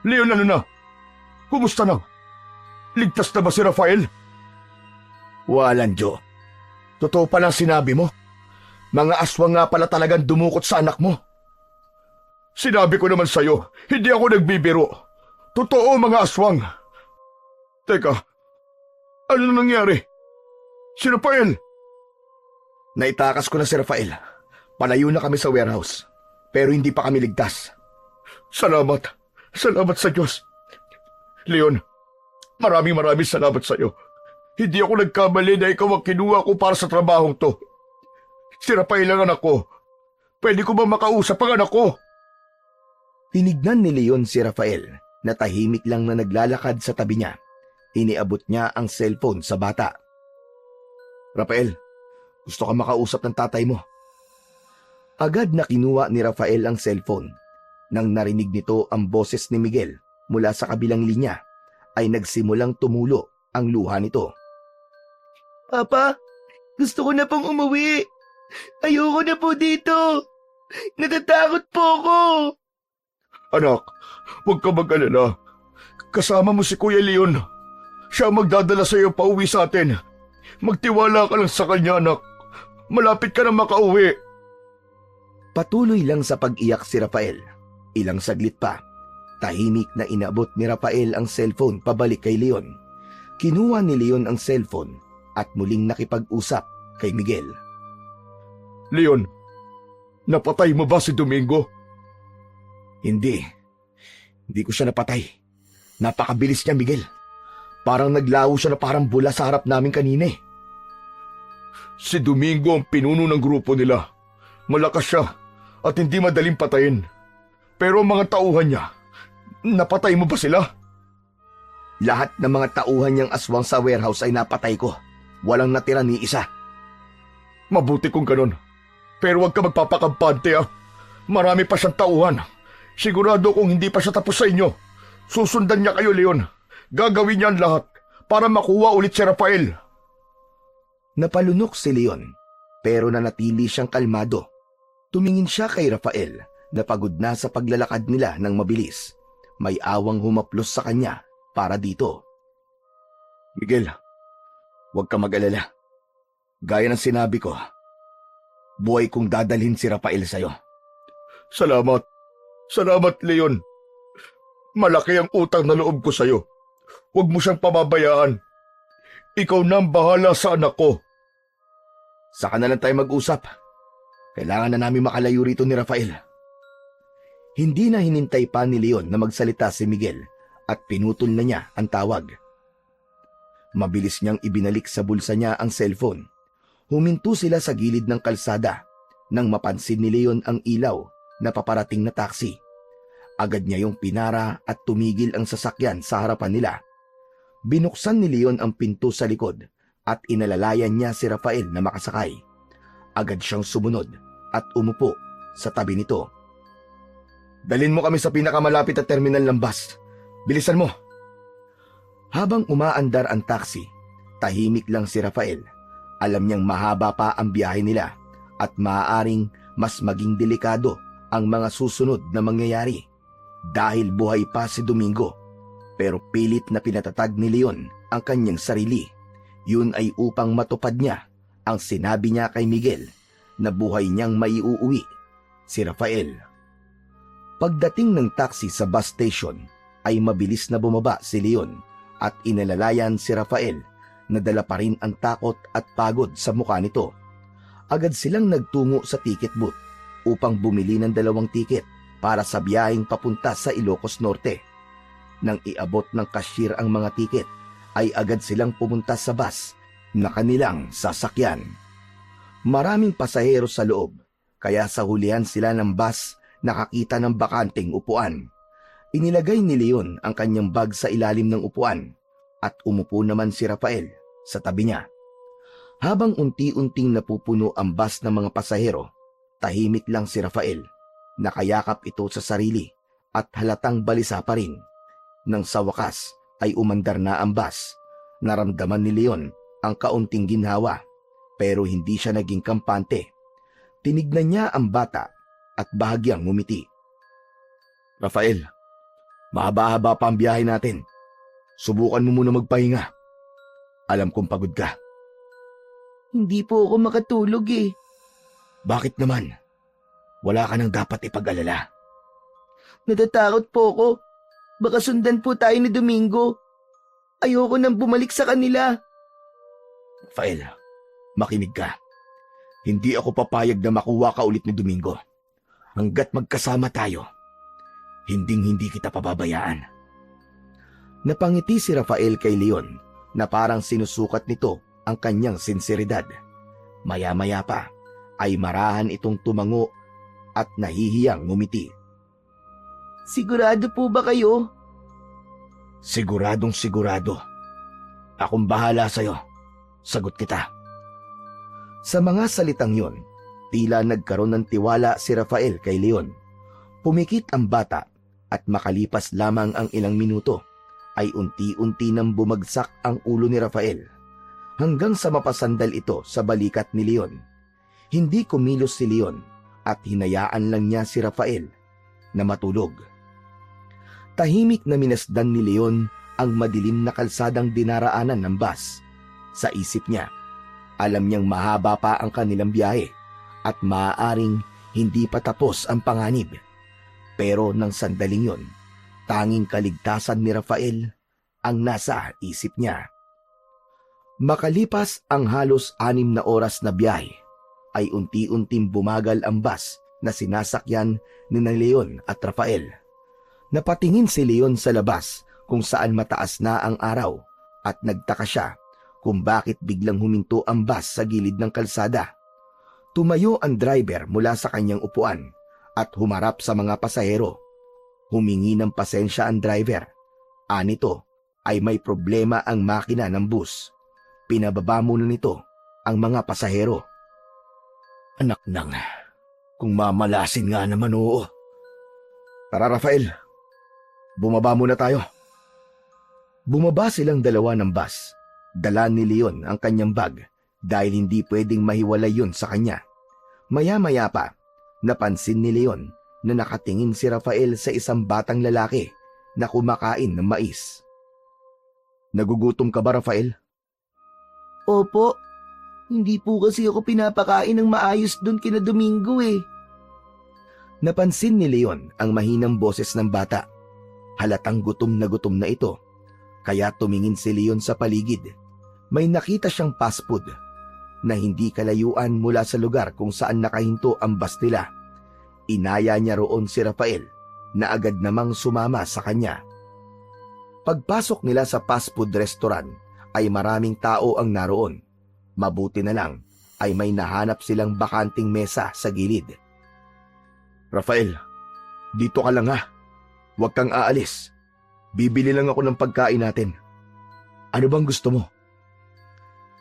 Leon, ano na? Kumusta na? Ligtas na ba si Rafael? Walang Diyo. Totoo pala sinabi mo. Mga aswang nga pala talagang dumukot sa anak mo. Sinabi ko naman sa'yo, hindi ako nagbibiro. Totoo, mga aswang. Teka, ano nangyari? Si Rafael? Naitakas ko na si Rafael. Palayo na kami sa warehouse. Pero hindi pa kami ligtas. Salamat. Salamat sa Diyos. Leon, maraming salamat sa'yo. Hindi ako nagkamali na ikaw ang kinuha ko para sa trabahong to. Si Rafael ang anak ko. Pwede ko ba makausap ang anak ko? Tinignan ni Leon si Rafael na tahimik lang na naglalakad sa tabi niya. Iniabot niya ang cellphone sa bata. Rafael, gusto ka makausap ng tatay mo. Agad na kinuha ni Rafael ang cellphone. Nang narinig nito ang boses ni Miguel mula sa kabilang linya, ay nagsimulang tumulo ang luha nito. Papa, gusto ko na pong umuwi. Ayoko na po dito. Natatakot po ako. Anak, huwag ka mag-alala. Kasama mo si Kuya Leon. Siya ang magdadala sa iyo pauwi sa atin. Magtiwala ka lang sa kanya, anak. Malapit ka na makauwi. Patuloy lang sa pag-iyak si Rafael. Ilang saglit pa, tahimik na inabot ni Rafael ang cellphone pabalik kay Leon. Kinuha ni Leon ang cellphone at muling nakipag-usap kay Miguel. Leon, napatay mo ba si Domingo? Hindi ko siya napatay. Napakabilis niya, Miguel. Parang naglaho siya na parang bula sa harap namin kanina eh. Si Domingo ang pinuno ng grupo nila. Malakas siya at hindi madaling patayin. Pero ang mga tauhan niya, napatay mo ba sila? Lahat ng mga tauhan niyang aswang sa warehouse ay napatay ko. Walang natira ni isa. Mabuti kung ganun. Pero huwag ka magpapakampante ah. Marami pa siyang tauhan. Sigurado kung hindi pa siya tapos sa inyo. Susundan niya kayo, Leon. Gagawin niya ang lahat para makuha ulit si Rafael. Napalunok si Leon, pero nanatili siyang kalmado. Tumingin siya kay Rafael na pagod na sa paglalakad nila ng mabilis. May awang humaplos sa kanya para dito. Miguel, huwag ka mag-alala. Gaya ng sinabi ko, buhay kong dadalhin si Rafael sa'yo. Salamat. Salamat, Leon. Malaki ang utang na loob ko sa'yo. Huwag mo siyang pababayaan. Ikaw na ang bahala sa anak ko. Saka na lang tayo mag-usap. Kailangan na namin makalayo rito ni Rafael. Hindi na hinintay pa ni Leon na magsalita si Miguel at pinutol na niya ang tawag. Mabilis niyang ibinalik sa bulsa niya ang cellphone. Huminto sila sa gilid ng kalsada nang mapansin ni Leon ang ilaw na paparating na taxi. Agad niya yung pinara at tumigil ang sasakyan sa harapan nila. Binuksan ni Leon ang pinto sa likod at inalalayan niya si Rafael na makasakay. Agad siyang sumunod at umupo sa tabi nito. Dalhin mo kami sa pinakamalapit na terminal ng bus. Bilisan mo. Habang umaandar ang taxi, tahimik lang si Rafael. Alam niyang mahaba pa ang biyahe nila at maaaring mas maging delikado ang mga susunod na mangyayari dahil buhay pa si Domingo. Pero pilit na pinatatag ni Leon ang kanyang sarili. Yun ay upang matupad niya ang sinabi niya kay Miguel na buhay niyang maiuuwi si Rafael. Pagdating ng taxi sa bus station ay mabilis na bumaba si Leon at inalalayan si Rafael na dala pa rin ang takot at pagod sa mukha nito. Agad silang nagtungo sa ticket booth upang bumili ng 2 tiket para sa biyaheng papunta sa Ilocos Norte. Nang iabot ng cashier ang mga tiket, ay agad silang pumunta sa bus na kanilang sasakyan. Maraming pasahero sa loob, kaya sa hulihan sila ng bus nakakita ng bakanteng upuan. Inilagay ni Leon ang kanyang bag sa ilalim ng upuan at umupo naman si Rafael sa tabi niya. Habang unti-unting napupuno ang bus ng mga pasahero, tahimik lang si Rafael. Nakayakap ito sa sarili at halatang balisa pa rin. Nang sa wakas ay umandar na ang bus, naramdaman ni Leon ang kaunting ginhawa pero hindi siya naging kampante. Tinignan niya ang bata at bahagyang ngumiti. Rafael, mahaba-haba pa ang biyahe natin. Subukan mo muna magpahinga. Alam kong pagod ka. Hindi po ako makatulog eh. Bakit naman? Wala ka nang dapat ipag-alala. Natatakot po ako. Baka sundan po tayo ni Domingo. Ayoko nang bumalik sa kanila. Rafael, makinig ka. Hindi ako papayag na makuha ka ulit ni Domingo. Hanggat magkasama tayo, hinding-hindi kita pababayaan. Napangiti si Rafael kay Leon na parang sinusukat nito ang kanyang sinseridad. Maya-maya pa ay marahan itong tumango at nahihiyang ngumiti. Sigurado po ba kayo? Siguradong sigurado. Akong bahala sa'yo. Sagot kita. Sa mga salitang yon, tila nagkaroon ng tiwala si Rafael kay Leon. Pumikit ang bata at makalipas lamang ang ilang minuto ay unti-unti nang bumagsak ang ulo ni Rafael hanggang sa mapasandal ito sa balikat ni Leon. Hindi kumilos si Leon at hinayaan lang niya si Rafael na matulog. Tahimik na minasdan ni Leon ang madilim na kalsadang dinaraanan ng bus. Sa isip niya, alam niyang mahaba pa ang kanilang biyahe at maaaring hindi pa tapos ang panganib. Pero nang sandaling yon, tanging kaligtasan ni Rafael ang nasa isip niya. Makalipas ang halos 6 na oras na biyahe, ay unti-unting bumagal ang bus na sinasakyan ni Leon at Rafael. Napatingin si Leon sa labas kung saan mataas na ang araw at nagtaka siya kung bakit biglang huminto ang bus sa gilid ng kalsada. Tumayo ang driver mula sa kanyang upuan at humarap sa mga pasahero. Humingi ng pasensya ang driver. Anito ay may problema ang makina ng bus. Pinababa muna nito ang mga pasahero. Anak nang, kung mamalasin nga naman oo. Tara Rafael, bumaba muna tayo. Bumaba silang dalawa ng bus. Dala ni Leon ang kanyang bag dahil hindi pwedeng mahiwalay yun sa kanya. Maya-maya pa, napansin ni Leon na nakatingin si Rafael sa isang batang lalaki na kumakain ng mais. Nagugutom ka ba, Rafael? Opo, hindi po kasi ako pinapakain ng maayos doon kina Domingo eh. Napansin ni Leon ang mahinang boses ng bata. Halatang gutom na ito. Kaya tumingin si Leon sa paligid. May nakita siyang fast food na hindi kalayuan mula sa lugar kung saan nakahinto ang bus nila. Inaya niya roon si Rafael na agad namang sumama sa kanya. Pagpasok nila sa fast food restaurant ay maraming tao ang naroon. Mabuti na lang ay may nahanap silang bakanting mesa sa gilid. Rafael, dito ka lang ha. Huwag kang aalis. Bibili lang ako ng pagkain natin. Ano bang gusto mo?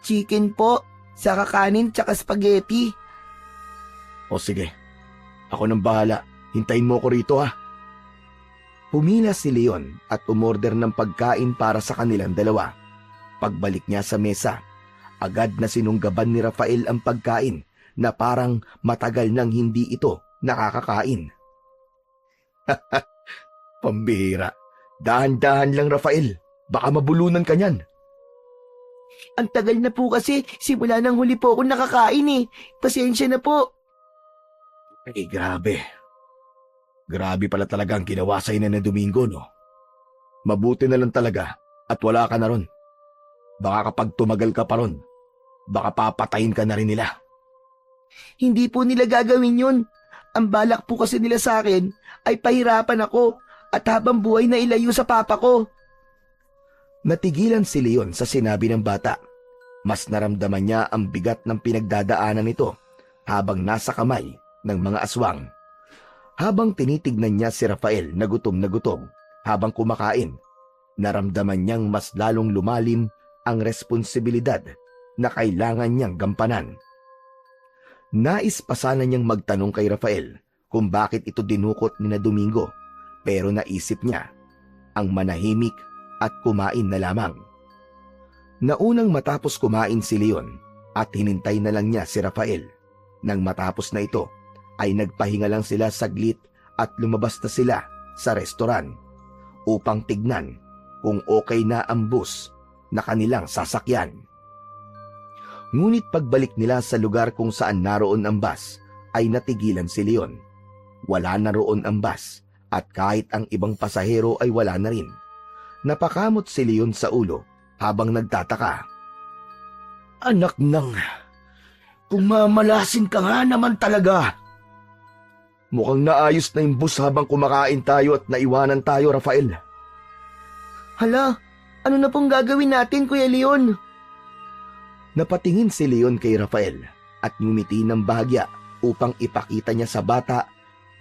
Chicken po, saka kanin tsaka spaghetti. O sige, ako nang bahala. Hintayin mo ko rito ha. Pumila si Leon at umorder ng pagkain para sa kanilang dalawa. Pagbalik niya sa mesa, agad na sinunggaban ni Rafael ang pagkain na parang matagal nang hindi ito nakakakain. Pambihira. Dahan-dahan lang Rafael. Baka mabulunan ka niyan. Ang tagal na po kasi, simula nang huli po ako nakakain eh. Pasensya na po. Ay, grabe. Grabe pala talaga ang ginawa sa'yo na Domingo, no? Mabuti na lang talaga at wala ka na ron. Baka kapag tumagal ka pa ron, baka papatayin ka na rin nila. Hindi po nila gagawin yun. Ang balak po kasi nila sa akin ay pahirapan ako at habang buhay na ilayo sa papa ko. Natigilan si Leon sa sinabi ng bata. Mas naramdaman niya ang bigat ng pinagdadaanan nito habang nasa kamay ng mga aswang. Habang tinitignan niya si Rafael na gutom habang kumakain, naramdaman niyang mas lalong lumalim ang responsibilidad na kailangan niyang gampanan. Nais pa sana niyang magtanong kay Rafael kung bakit ito dinukot ni na Domingo, pero naisip niya ang manahimik at kumain na lamang. Naunang matapos kumain si Leon at hinintay na lang niya si Rafael. Nang matapos na ito, ay nagpahinga lang sila saglit at lumabas na sila sa restaurant upang tignan kung okay na ang bus na kanilang sasakyan. Ngunit pagbalik nila sa lugar kung saan naroon ang bus, ay natigilan si Leon. Wala na roon ang bus at kahit ang ibang pasahero ay wala na rin. Napakamot si Leon sa ulo habang nagtataka. Anak nang, kung mamalasin ka nga naman talaga. Mukhang naayos na yung bus habang kumakain tayo at naiwanan tayo, Rafael. Hala, ano na pong gagawin natin, Kuya Leon? Napatingin si Leon kay Rafael at ngumiti ng bahagya upang ipakita niya sa bata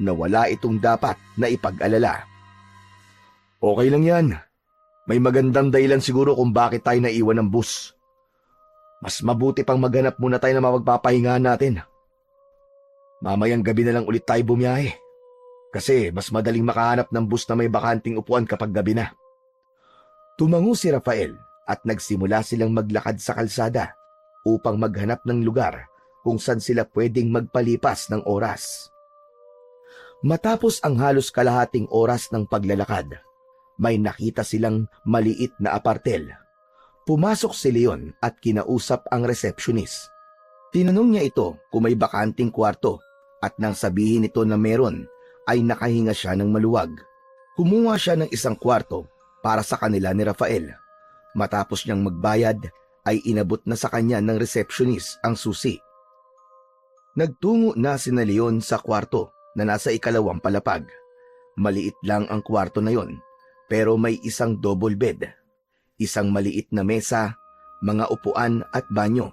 na wala itong dapat na ipag-alala. Okay lang yan. May magandang dahilan siguro kung bakit tayo naiwan ng bus. Mas mabuti pang maghanap muna tayo na mapagpapahingahan natin. Mamayang gabi na lang ulit tayo bumiyahe. Kasi mas madaling makahanap ng bus na may bakanting upuan kapag gabi na. Tumango si Rafael at nagsimula silang maglakad sa kalsada upang maghanap ng lugar kung saan sila pwedeng magpalipas ng oras. Matapos ang halos kalahating oras ng paglalakad, may nakita silang maliit na apartel. Pumasok si Leon at kinausap ang receptionist. Tinanong niya ito kung may bakanting kwarto at nang sabihin nito na meron, ay nakahinga siya ng maluwag. Kumuha siya ng isang kwarto para sa kanila ni Rafael. Matapos niyang magbayad, ay inabot na sa kanya ng receptionist ang susi. Nagtungo na sina Leon sa kwarto na nasa ikalawang palapag. Maliit lang ang kwarto na yon, pero may isang double bed, isang maliit na mesa, mga upuan at banyo.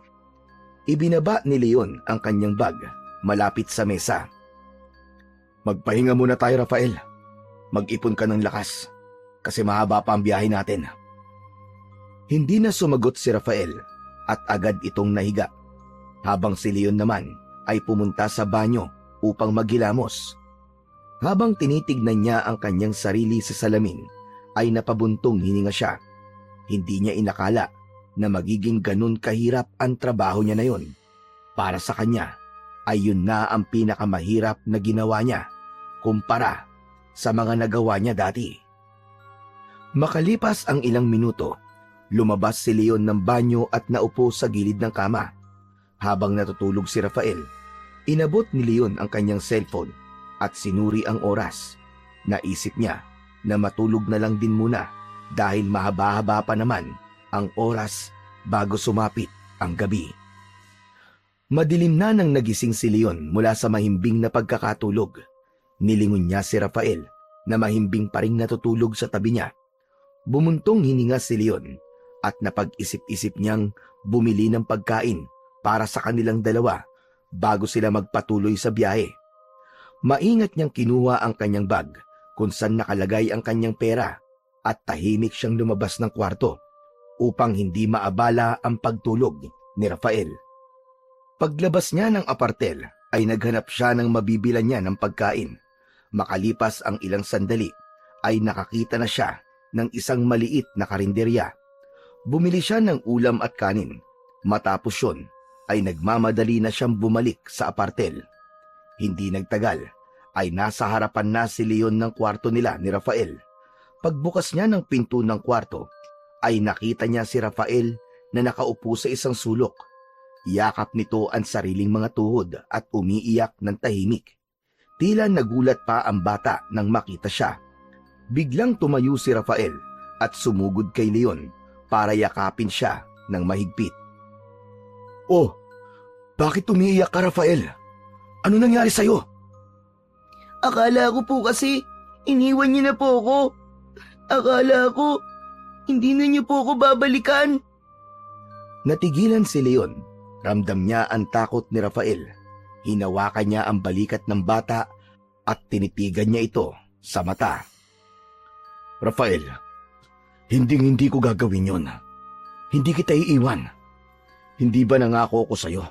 Ibinaba ni Leon ang kanyang bag malapit sa mesa. Magpahinga muna tayo, Rafael. Mag-ipon ka ng lakas kasi mahaba pa ang biyahe natin. Hindi na sumagot si Rafael at agad itong nahiga, habang si Leon naman ay pumunta sa banyo upang maghilamos. Habang tinitignan niya ang kanyang sarili sa salamin, ay napabuntong hininga siya. Hindi niya inakala na magiging ganun kahirap ang trabaho niya na yon. Para sa kanya, ay yun na ang pinakamahirap na ginawa niya kumpara sa mga nagawa niya dati. Makalipas ang ilang minuto, lumabas si Leon ng banyo at naupo sa gilid ng kama. Habang natutulog si Rafael, inabot ni Leon ang kanyang cellphone at sinuri ang oras. Naisip niya na matulog na lang din muna dahil mahaba-haba pa naman ang oras bago sumapit ang gabi. Madilim na nang nagising si Leon mula sa mahimbing na pagkakatulog. Nilingon niya si Rafael na mahimbing pa ring natutulog sa tabi niya. Bumuntong hininga si Leon at napag-isip-isip niyang bumili ng pagkain para sa kanilang dalawa bago sila magpatuloy sa biyahe. Maingat niyang kinuha ang kanyang bag kung saan nakalagay ang kanyang pera at tahimik siyang lumabas ng kwarto upang hindi maabala ang pagtulog ni Rafael. Paglabas niya ng apartel ay naghanap siya ng mabibilan niya ng pagkain. Makalipas ang ilang sandali ay nakakita na siya ng isang maliit na karinderya. Bumili siya ng ulam at kanin. Matapos yun ay nagmamadali na siyang bumalik sa apartel. Hindi nagtagal ay nasa harapan na si Leon ng kwarto nila ni Rafael. Pagbukas niya ng pinto ng kwarto ay nakita niya si Rafael na nakaupo sa isang sulok. Yakap nito ang sariling mga tuhod at umiiyak ng tahimik. Tila nagulat pa ang bata nang makita siya. Biglang tumayo si Rafael at sumugod kay Leon para yakapin siya ng mahigpit. "Oh, bakit umiiyak ka, Rafael? Ano nangyari sa'yo?" Akala ko po kasi iniwan niyo na po ako. Akala ko hindi na niyo po ako babalikan. Natigilan si Leon. Ramdam niya ang takot ni Rafael. Hinawakan niya ang balikat ng bata at tinitigan niya ito sa mata. "Rafael, hindi ko gagawin yon. Hindi kita iiwan. Hindi ba nangako ko sa'yo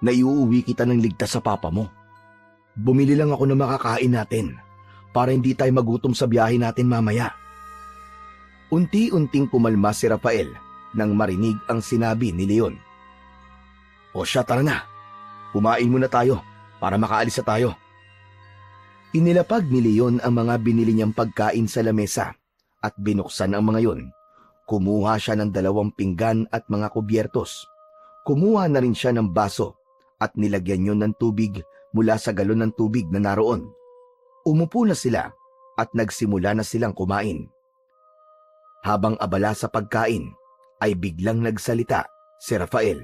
na iuuwi kita ng ligtas sa papa mo? Bumili lang ako ng makakain natin para hindi tayo magutom sa biyahe natin mamaya." Unti-unting kumalma si Rafael nang marinig ang sinabi ni Leon. "O siya, tara na. Kumain muna tayo para makaalis na tayo." Inilapag ni Leon ang mga binili niyang pagkain sa lamesa at binuksan ang mga yon. Kumuha siya ng 2 pinggan at mga kubyertos. Kumuha na rin siya ng baso at nilagyan yon ng tubig mula sa galon ng tubig na naroon. Umupo na sila at nagsimula na silang kumain. Habang abala sa pagkain, ay biglang nagsalita si Rafael.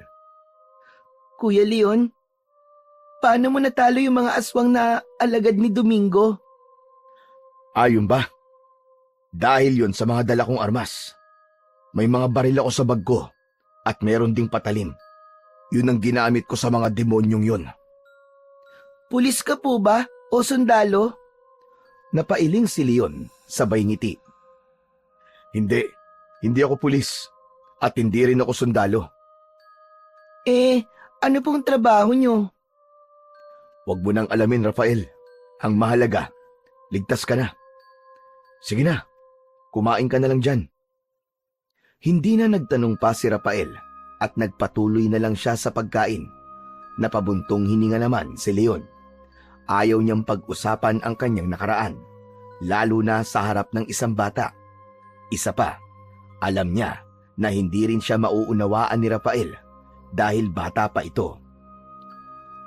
Kuya Leon, paano mo natalo yung mga aswang na alagad ni Domingo? "Ayun ba? Dahil yon sa mga dala kong armas. May mga baril ako sa bag ko at meron ding patalim. Yun ang ginamit ko sa mga demonyong yon." Pulis ka po ba o sundalo? Napailing si Leon sabay ngiti. Hindi ako pulis at hindi rin ako sundalo." Ano pong trabaho nyo? "Huwag mo nang alamin, Rafael. Ang mahalaga, ligtas ka na. Sige na, kumain ka na lang dyan." Hindi na nagtanong pa si Rafael at nagpatuloy na lang siya sa pagkain. Napabuntong hininga naman si Leon. Ayaw niyang pag-usapan ang kanyang nakaraan, lalo na sa harap ng isang bata. Isa pa, alam niya na hindi rin siya mauunawaan ni Rafael dahil bata pa ito.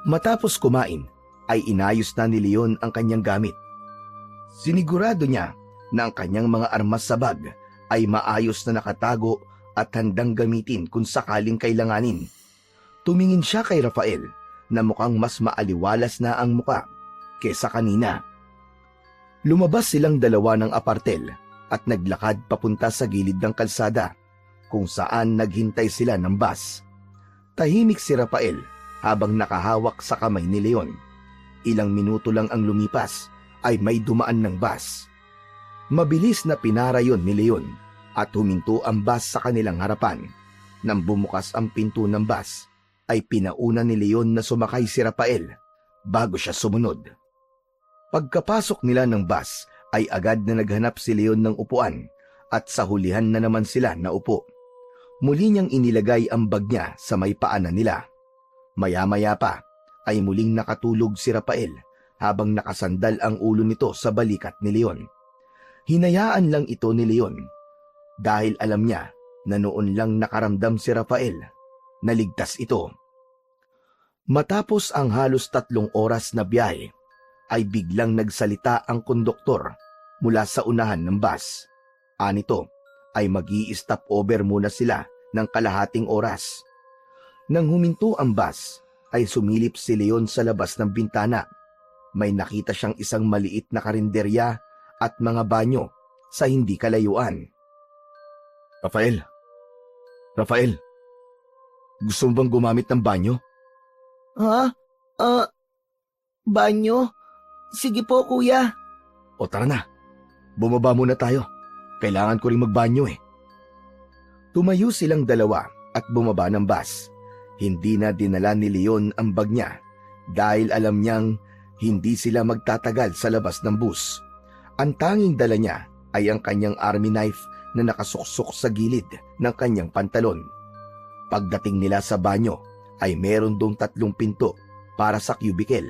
Matapos kumain, ay inayos na ni Leon ang kanyang gamit. Sinigurado niya na ang kanyang mga armas sa bag ay maayos na nakatago at handang gamitin kung sakaling kailanganin. Tumingin siya kay Rafael na mukhang mas maaliwalas na ang muka kesa kanina. Lumabas silang dalawa ng apartel at naglakad papunta sa gilid ng kalsada kung saan naghintay sila ng bus. Tahimik si Rafael habang nakahawak sa kamay ni Leon. Ilang minuto lang ang lumipas ay may dumaan ng bus. Mabilis na pinara yon ni Leon at huminto ang bus sa kanilang harapan. Nang bumukas ang pinto ng bus, ay pinauna ni Leon na sumakay si Rafael bago siya sumunod. Pagkapasok nila ng bus ay agad na naghanap si Leon ng upuan at sa hulihan na naman sila naupo. Muli niyang inilagay ang bag niya sa may paanan nila. Maya-maya pa ay muling nakatulog si Rafael habang nakasandal ang ulo nito sa balikat ni Leon. Hinayaan lang ito ni Leon dahil alam niya na noon lang nakaramdam si Rafael na ligtas ito. Matapos ang halos 3 oras na biyahe, ay biglang nagsalita ang konduktor mula sa unahan ng bus. Anito ay mag-i-stop over muna sila ng kalahating oras. Nang huminto ang bus, ay sumilip si Leon sa labas ng bintana. May nakita siyang isang maliit na karinderya at mga banyo sa hindi kalayuan. Rafael, gusto mo bang gumamit ng banyo? Ha? Banyo? Sige po, kuya. O tara na, bumaba muna tayo. Kailangan ko rin magbanyo eh. Tumayo silang dalawa at bumaba ng bus. Hindi na dinala ni Leon ang bag niya dahil alam niyang hindi sila magtatagal sa labas ng bus. Ang tanging dala niya ay ang kanyang army knife na nakasuksok sa gilid ng kanyang pantalon. Pagdating nila sa banyo ay meron dong 3 pinto para sa cubicle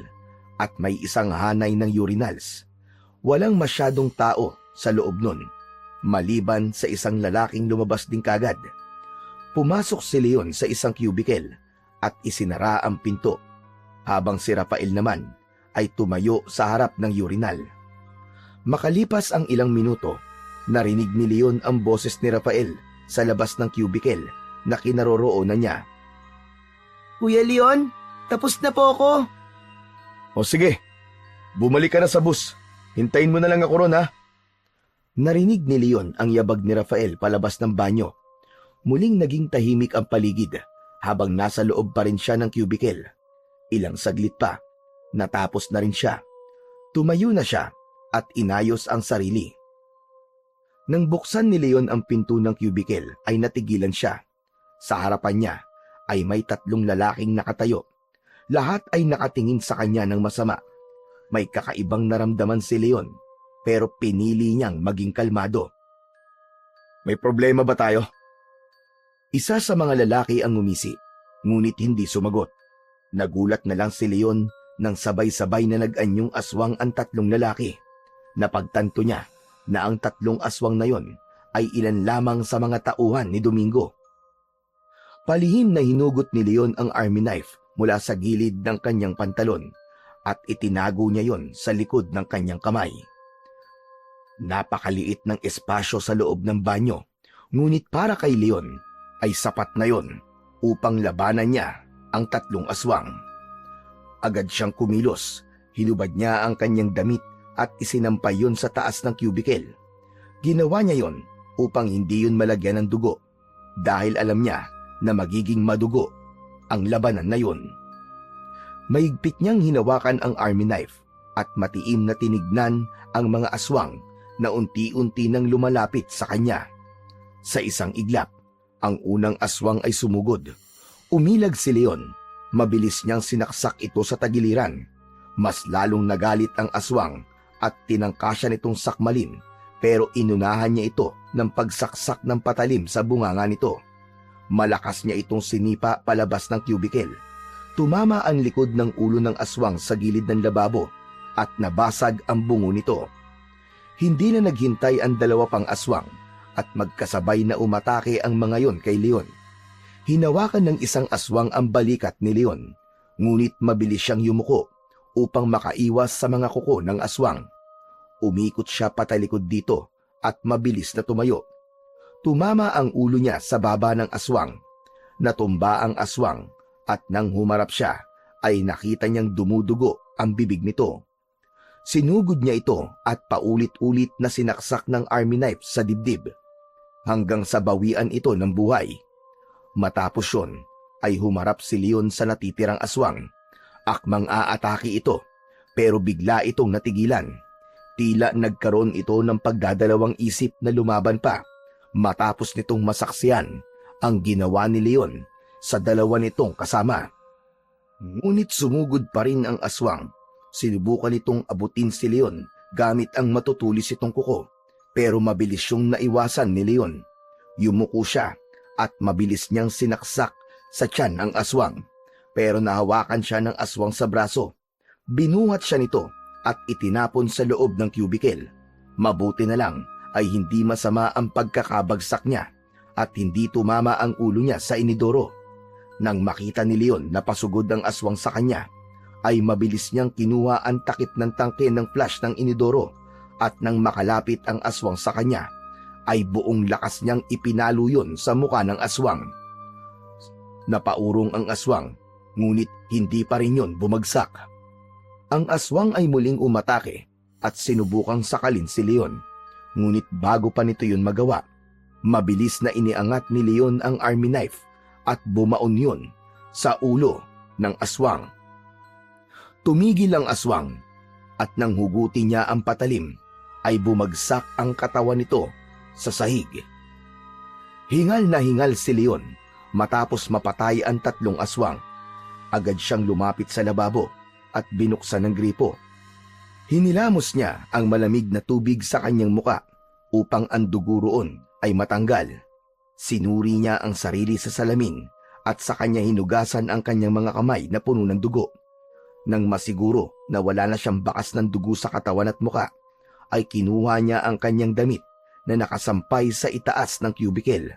at may isang hanay ng urinals. Walang masyadong tao sa loob nun, maliban sa isang lalaking lumabas din kagad. Pumasok si Leon sa isang cubicle at isinara ang pinto, habang si Rafael naman ay tumayo sa harap ng urinal. Makalipas ang ilang minuto, narinig ni Leon ang boses ni Rafael sa labas ng cubicle na kinaroroonan niya. Kuya Leon, tapos na po ako. O sige, bumalik ka na sa bus. Hintayin mo na lang ako ron ha. Narinig ni Leon ang yabag ni Rafael palabas ng banyo. Muling naging tahimik ang paligid habang nasa loob pa rin siya ng cubicle. Ilang saglit pa, natapos na rin siya. Tumayo na siya at inayos ang sarili. Nang buksan ni Leon ang pinto ng cubicle ay natigilan siya. Sa harapan niya ay may 3 lalaking nakatayo. Lahat ay nakatingin sa kanya ng masama. May kakaibang naramdaman si Leon, pero pinili niyang maging kalmado. May problema ba tayo? Isa sa mga lalaki ang ngumisi, ngunit hindi sumagot. Nagulat na lang si Leon nang sabay-sabay na nag-anyong aswang ang 3 lalaki. Napagtanto niya na ang 3 aswang na yon ay ilan lamang sa mga tauhan ni Domingo. Palihim na hinugot ni Leon ang army knife mula sa gilid ng kanyang pantalon at itinago niya yon sa likod ng kanyang kamay. Napakaliit ng espasyo sa loob ng banyo, ngunit para kay Leon ay sapat na yon upang labanan niya ang 3 aswang. Agad siyang kumilos, hinubad niya ang kanyang damit at isinampay yon sa taas ng cubicle. Ginawa niya yon upang hindi yun malagyan ng dugo dahil alam niya na magiging madugo ang labanan na yun. Mahigpit niyang hinawakan ang army knife at matiim na tinignan ang mga aswang na unti-unti nang lumalapit sa kanya. Sa isang iglap, ang unang aswang ay sumugod. Umilag si Leon, mabilis niyang sinaksak ito sa tagiliran. Mas lalong nagalit ang aswang at tinangka siya nitong sakmalin, pero inunahan niya ito ng pagsaksak ng patalim sa bunganga nito. Malakas niya itong sinipa palabas ng cubicle. Tumama ang likod ng ulo ng aswang sa gilid ng lababo at nabasag ang bungo nito. Hindi na naghintay ang 2 pang aswang at magkasabay na umatake ang mga yon kay Leon. Hinawakan ng isang aswang ang balikat ni Leon, ngunit mabilis siyang yumuko upang makaiwas sa mga kuko ng aswang. Umikot siya patalikod dito at mabilis na tumayo. Tumama ang ulo niya sa baba ng aswang. Natumba ang aswang at nang humarap siya ay nakita niyang dumudugo ang bibig nito. Sinugod niya ito at paulit-ulit na sinaksak ng army knife sa dibdib hanggang sa bawian ito ng buhay. Matapos yun ay humarap si Leon sa natitirang aswang. Akmang aatake ito pero bigla itong natigilan. Tila nagkaroon ito ng pagdadalawang isip na lumaban pa. Matapos nitong masaksiyan ang ginawa ni Leon, sa dalawa nitong kasama. Ngunit sumugod pa rin ang aswang. Sinubukan nitong abutin si Leon gamit ang matutulis itong kuko, pero mabilis siyang naiwasan ni Leon. Yumuko siya at mabilis niyang sinaksak sa tiyan ang aswang, pero nahawakan siya ng aswang sa braso. Binuhat siya nito at itinapon sa loob ng cubicle. Mabuti na lang ay hindi masama ang pagkakabagsak niya at hindi tumama ang ulo niya sa inidoro. Nang makita ni Leon na pasugod ang aswang sa kanya, ay mabilis niyang kinuha ang takip ng tangke ng flash ng inidoro at nang makalapit ang aswang sa kanya, ay buong lakas niyang ipinalo yun sa muka ng aswang. Napaurong ang aswang, ngunit hindi pa rin yun bumagsak. Ang aswang ay muling umatake at sinubukang sakalin si Leon. Ngunit bago pa nito yun magawa, mabilis na iniangat ni Leon ang army knife at bumaon yun sa ulo ng aswang. Tumigil ang aswang at nang huguti niya ang patalim, ay bumagsak ang katawan nito sa sahig. Hingal na hingal si Leon matapos mapatay ang tatlong aswang. Agad siyang lumapit sa lababo at binuksan ng gripo. Hinilamos niya ang malamig na tubig sa kanyang muka upang ang dugo roon ay matanggal. Sinuri niya ang sarili sa salamin at sa kanya hinugasan ang kanyang mga kamay na puno ng dugo. Nang masiguro na wala na siyang bakas ng dugo sa katawan at muka, ay kinuha niya ang kanyang damit na nakasampay sa itaas ng cubicle.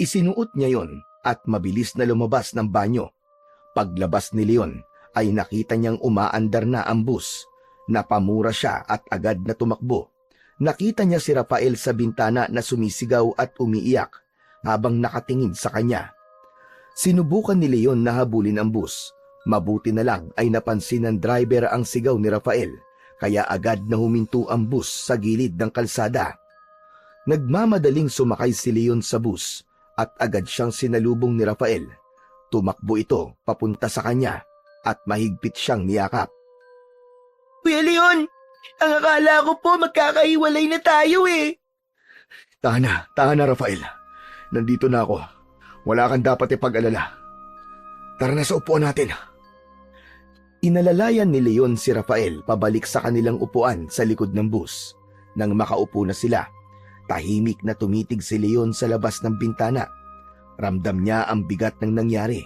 Isinuot niya yon at mabilis na lumabas ng banyo. Paglabas ni Leon ay nakita niyang umaandar na ang bus. Napamura siya at agad na tumakbo. Nakita niya si Rafael sa bintana na sumisigaw at umiiyak habang nakatingin sa kanya. Sinubukan ni Leon na habulin ang bus. Mabuti na lang ay napansin ng driver ang sigaw ni Rafael, kaya agad na huminto ang bus sa gilid ng kalsada. Nagmamadaling sumakay si Leon sa bus at agad siyang sinalubong ni Rafael. Tumakbo ito papunta sa kanya at mahigpit siyang niyakap. Kuya Leon, ang akala ko po magkakahiwalay na tayo eh. Tahan na Rafael. Nandito na ako. Wala kang dapat ipag-alala. Tara na sa upuan natin. Inalalayan ni Leon si Rafael pabalik sa kanilang upuan sa likod ng bus. Nang makaupo na sila, tahimik na tumitig si Leon sa labas ng bintana. Ramdam niya ang bigat ng nangyari.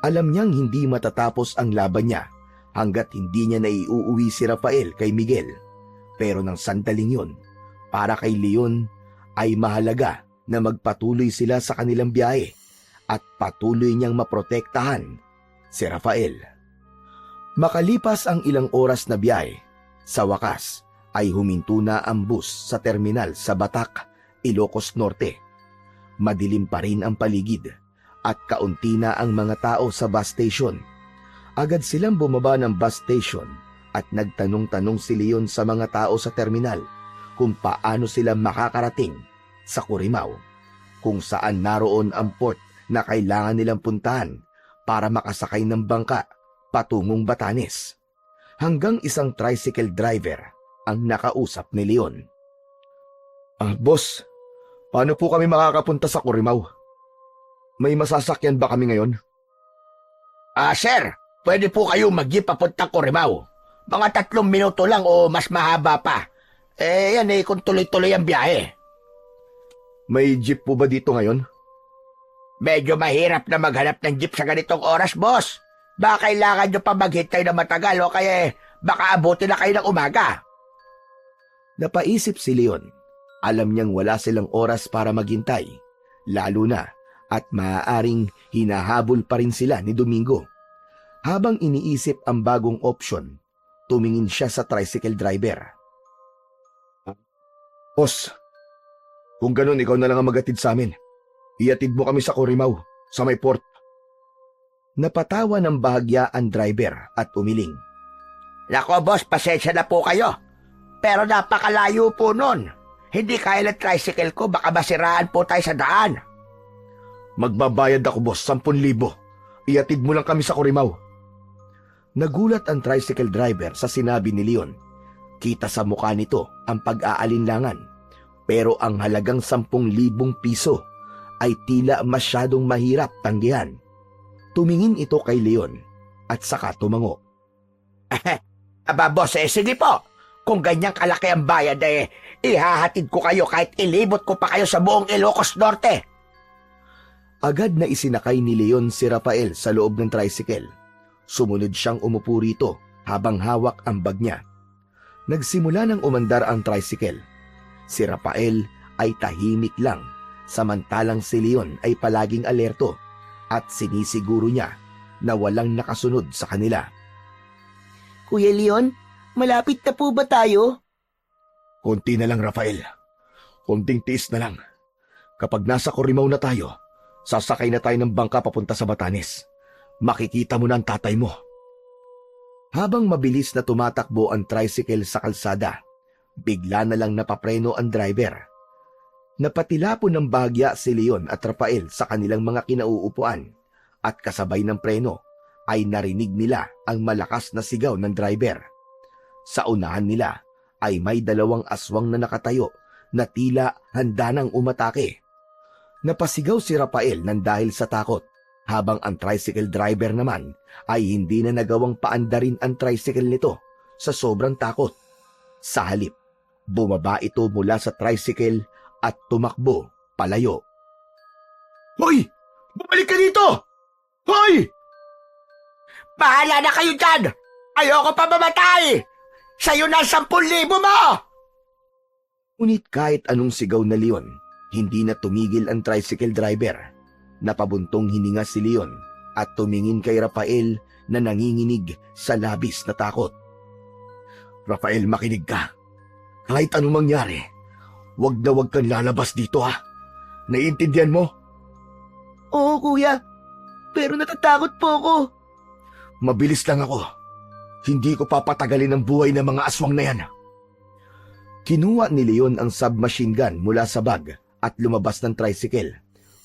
Alam niyang hindi matatapos ang laban niya hanggat hindi niya naiuuwi si Rafael kay Miguel. Pero nang sandaling yun, para kay Leon ay mahalaga na magpatuloy sila sa kanilang biyahe at patuloy niyang maprotektahan si Rafael. Makalipas ang ilang oras na biyahe, sa wakas ay huminto na ang bus sa terminal sa Batak, Ilocos Norte. Madilim pa rin ang paligid at kaunti na ang mga tao sa bus station. Agad silang bumaba ng bus station at nagtanong-tanong si Leon sa mga tao sa terminal kung paano sila makakarating sa Corimao, kung saan naroon ang port na kailangan nilang puntahan para makasakay ng bangka patungong Batanes. Hanggang isang tricycle driver ang nakausap ni Leon. Boss, paano po kami makakapunta sa Corimao? May masasakyan ba kami ngayon? Sir, pwede po kayo mag-jeep papunta Corimao. Mga 3 minuto lang o mas mahaba pa. Yan kung tuloy-tuloy ang biyahe. May jeep po ba dito ngayon? Medyo mahirap na maghanap ng jeep sa ganitong oras, boss. Baka kailangan nyo pa maghintay na matagal o kaya baka abutin na kayo ng umaga. Napaisip si Leon. Alam niyang wala silang oras para maghintay. Lalo na at maaaring hinahabol pa rin sila ni Domingo. Habang iniisip ang bagong option, tumingin siya sa tricycle driver. Boss, kung ganun ikaw na lang ang magatid sa amin. Iatid mo kami sa Corimao, sa may port. Napatawa ng bahagya ang driver at umiling. Nako boss, pasensya na po kayo. Pero napakalayo po nun. Hindi kaya ng tricycle ko, baka masiraan po tayo sa daan. Magbabayad ako boss, 10,000. Iatid mo lang kami sa Corimao. Nagulat ang tricycle driver sa sinabi ni Leon. Kita sa mukha nito ang pag-aalinlangan. Pero ang halagang 10,000 piso ay tila masyadong mahirap tanggihan. Tumingin ito kay Leon at saka tumango. Aba boss, sige po. Kung ganyang kalaki ang bayad ihahatid ko kayo kahit ilibot ko pa kayo sa buong Ilocos Norte. Agad na isinakay ni Leon si Rafael sa loob ng tricycle. Sumunod siyang umupo rito habang hawak ang bag niya. Nagsimula nang umandar ang tricycle. Si Rafael ay tahimik lang, samantalang si Leon ay palaging alerto at sinisiguro niya na walang nakasunod sa kanila. Kuya Leon, malapit na po ba tayo? Konti na lang, Rafael. Konting tiis na lang. Kapag nasa Corimao na tayo, sasakay na tayo ng bangka papunta sa Batanes. Makikita mo na ang tatay mo. Habang mabilis na tumatakbo ang tricycle sa kalsada, bigla na lang napapreno ang driver. Napatilapon ng bahagya si Leon at Rafael sa kanilang mga kinauupuan at kasabay ng preno ay narinig nila ang malakas na sigaw ng driver. Sa unahan nila ay may 2 aswang na nakatayo na tila handa nang umatake. Napasigaw si Rafael nang dahil sa takot, habang ang tricycle driver naman ay hindi na nagawang paandarin ang tricycle nito sa sobrang takot. Sa halip, bumaba ito mula sa tricycle at tumakbo palayo. Hoy! Bumalik ka dito! Hoy! Bahala na kayo dyan! Ayoko pa mamatay! Sa'yo na 10,000 mo! Ngunit kahit anong sigaw na Leon, hindi na tumigil ang tricycle driver. Napabuntong hininga si Leon at tumingin kay Rafael na nanginginig sa labis na takot. Rafael, makinig ka. Kahit anong mangyari, wag na wag kang lalabas dito ha. Naiintindihan mo? Oo, kuya. Pero natatakot po ako. Mabilis lang ako. Hindi ko papatagalin ang buhay ng mga aswang na yan. Kinuha ni Leon ang submachine gun mula sa bag at lumabas ng tricycle.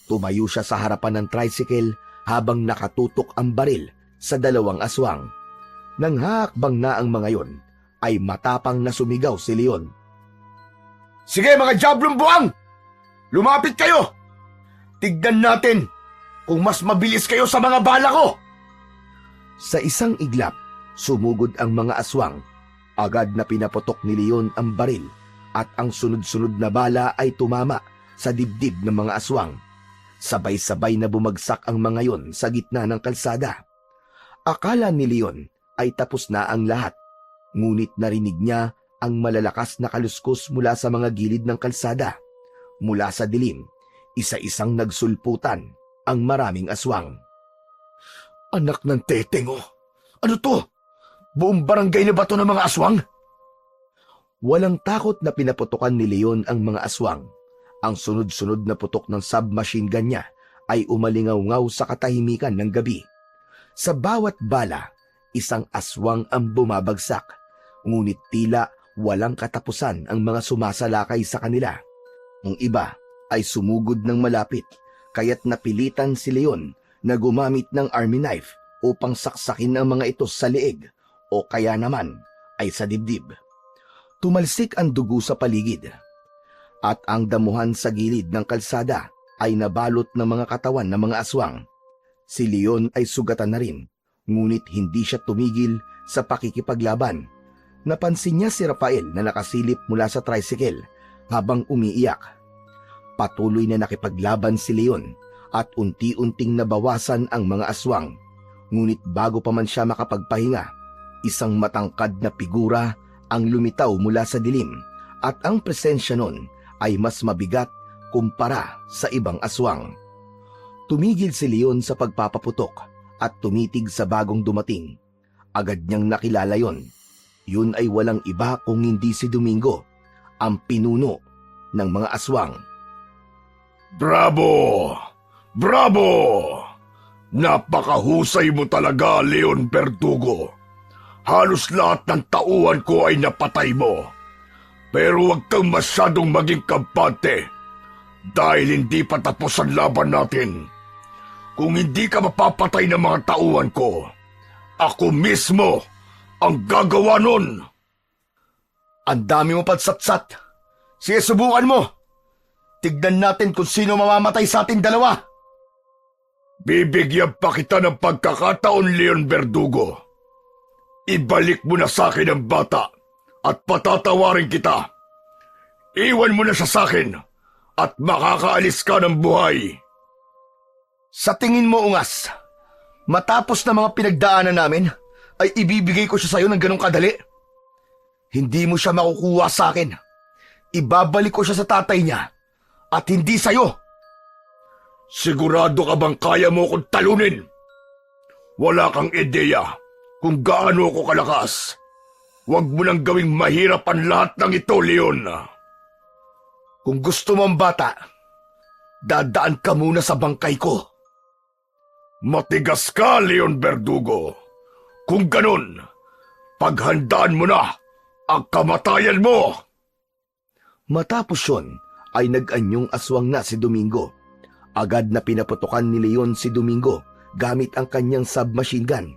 Tumayo siya sa harapan ng tricycle habang nakatutok ang baril sa 2 aswang. Nang hakbang na ang mga yon, ay matapang na sumigaw si Leon. Sige mga diablong buwang! Lumapit kayo! Tignan natin kung mas mabilis kayo sa mga bala ko! Sa isang iglap, sumugod ang mga aswang. Agad na pinaputok ni Leon ang baril at ang sunod-sunod na bala ay tumama sa dibdib ng mga aswang. Sabay-sabay na bumagsak ang mga yon sa gitna ng kalsada. Akala ni Leon ay tapos na ang lahat, ngunit narinig niya ang malalakas na kaluskos mula sa mga gilid ng kalsada. Mula sa dilim, isa-isang nagsulputan ang maraming aswang. Anak ng teteng oh! Ano to? Buong barangay na ba to ng mga aswang? Walang takot na pinaputokan ni Leon ang mga aswang. Ang sunod-sunod na putok ng submachine gun niya ay umalingaw-ngaw sa katahimikan ng gabi. Sa bawat bala, isang aswang ang bumabagsak, ngunit tila walang katapusan ang mga sumasalakay sa kanila. Ang iba ay sumugod ng malapit, kaya't napilitan si Leon na gumamit ng army knife upang saksakin ang mga ito sa leeg o kaya naman ay sa dibdib. Tumalsik ang dugo sa paligid at ang damuhan sa gilid ng kalsada ay nabalot ng mga katawan ng mga aswang. Si Leon ay sugatan na rin, ngunit hindi siya tumigil sa pakikipaglaban. Napansin niya si Rafael na nakasilip mula sa tricycle habang umiiyak. Patuloy na nakipaglaban si Leon at unti-unting nabawasan ang mga aswang. Ngunit bago pa man siya makapagpahinga, isang matangkad na figura ang lumitaw mula sa dilim at ang presensya nun ay mas mabigat kumpara sa ibang aswang. Tumigil si Leon sa pagpapaputok at tumitig sa bagong dumating. Agad niyang nakilala yon. Yun ay walang iba kung hindi si Domingo, ang pinuno ng mga aswang. Bravo! Bravo! Napakahusay mo talaga, Leon Verdugo. Halos lahat ng tauhan ko ay napatay mo. Pero huwag kang masyadong maging kampante dahil hindi pa tapos ang laban natin. Kung hindi ka mapapatay ng mga tauhan ko, ako mismo ang gagawa nun. Ang dami mo pagsatsat. Sige, subukan mo. Tignan natin kung sino mamamatay sa ating dalawa. Bibigyan pa kita ng pagkakataon, Leon Verdugo. Ibalik mo na sa akin ang bata at patatawarin kita. Iwan mo na siya sa akin at makakaalis ka ng buhay. Sa tingin mo, Ungas, matapos na mga pinagdaanan namin, ay ibibigay ko siya sa'yo ng ganong kadali? Hindi mo siya makukuha sa akin. Ibabalik ko siya sa tatay niya at hindi sa'yo. Sigurado ka bang kaya mo akong talunin? Wala kang ideya kung gaano ako kalakas. Huwag mo nang gawing mahirap ang lahat ng ito, Leon. Kung gusto mo ang bata, dadaan ka muna sa bangkay ko. Matigas ka, Leon Verdugo. Kung ganun, paghandaan mo na ang kamatayan mo. Matapos yun, ay nag-anyong aswang na si Domingo. Agad na pinaputukan ni Leon si Domingo gamit ang kanyang submachine gun.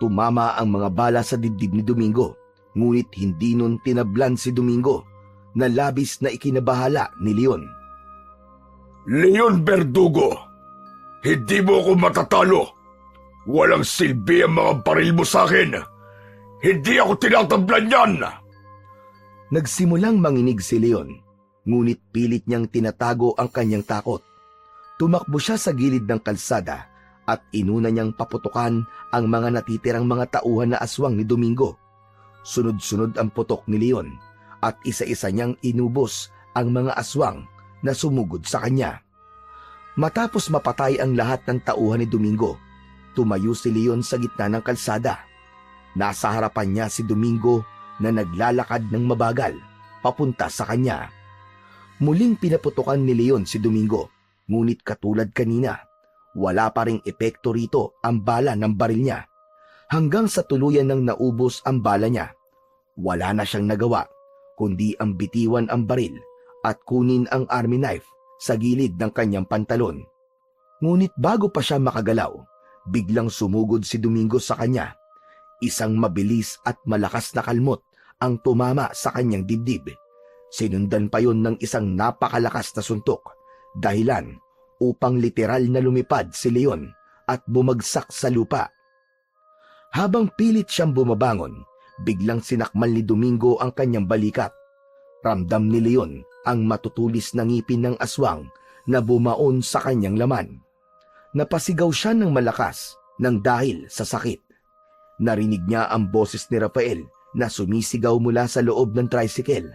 Tumama ang mga bala sa dibdib ni Domingo, ngunit hindi nun tinablan si Domingo na labis na ikinabahala ni Leon. Leon Verdugo, hindi mo ako matatalo. Walang silbi ang mga baril mo sa akin. Hindi ako tinatablan yan. Nagsimulang manginig si Leon, ngunit pilit niyang tinatago ang kanyang takot. Tumakbo siya sa gilid ng kalsada at inuna niyang paputukan ang mga natitirang mga tauhan na aswang ni Domingo. Sunod-sunod ang putok ni Leon at isa-isa niyang inubos ang mga aswang na sumugod sa kanya. Matapos mapatay ang lahat ng tauhan ni Domingo, tumayo si Leon sa gitna ng kalsada. Nasa harapan niya si Domingo na naglalakad ng mabagal papunta sa kanya. Muling pinaputukan ni Leon si Domingo, ngunit katulad kanina, wala pa ring epekto rito ang bala ng baril niya. Hanggang sa tuluyan ng naubos ang bala niya, wala na siyang nagawa kundi ang bitiwan ang baril at kunin ang army knife sa gilid ng kanyang pantalon. Ngunit bago pa siya makagalaw, biglang sumugod si Domingo sa kanya. Isang mabilis at malakas na kalmot ang tumama sa kanyang dibdib. Sinundan pa yon ng isang napakalakas na suntok, dahilan upang literal na lumipad si Leon at bumagsak sa lupa. Habang pilit siyang bumabangon, biglang sinakmal ni Domingo ang kanyang balikat. Ramdam ni Leon ang matutulis na ngipin ng aswang na bumaon sa kanyang laman. Napasigaw siya ng malakas nang dahil sa sakit. Narinig niya ang boses ni Rafael na sumisigaw mula sa loob ng tricycle.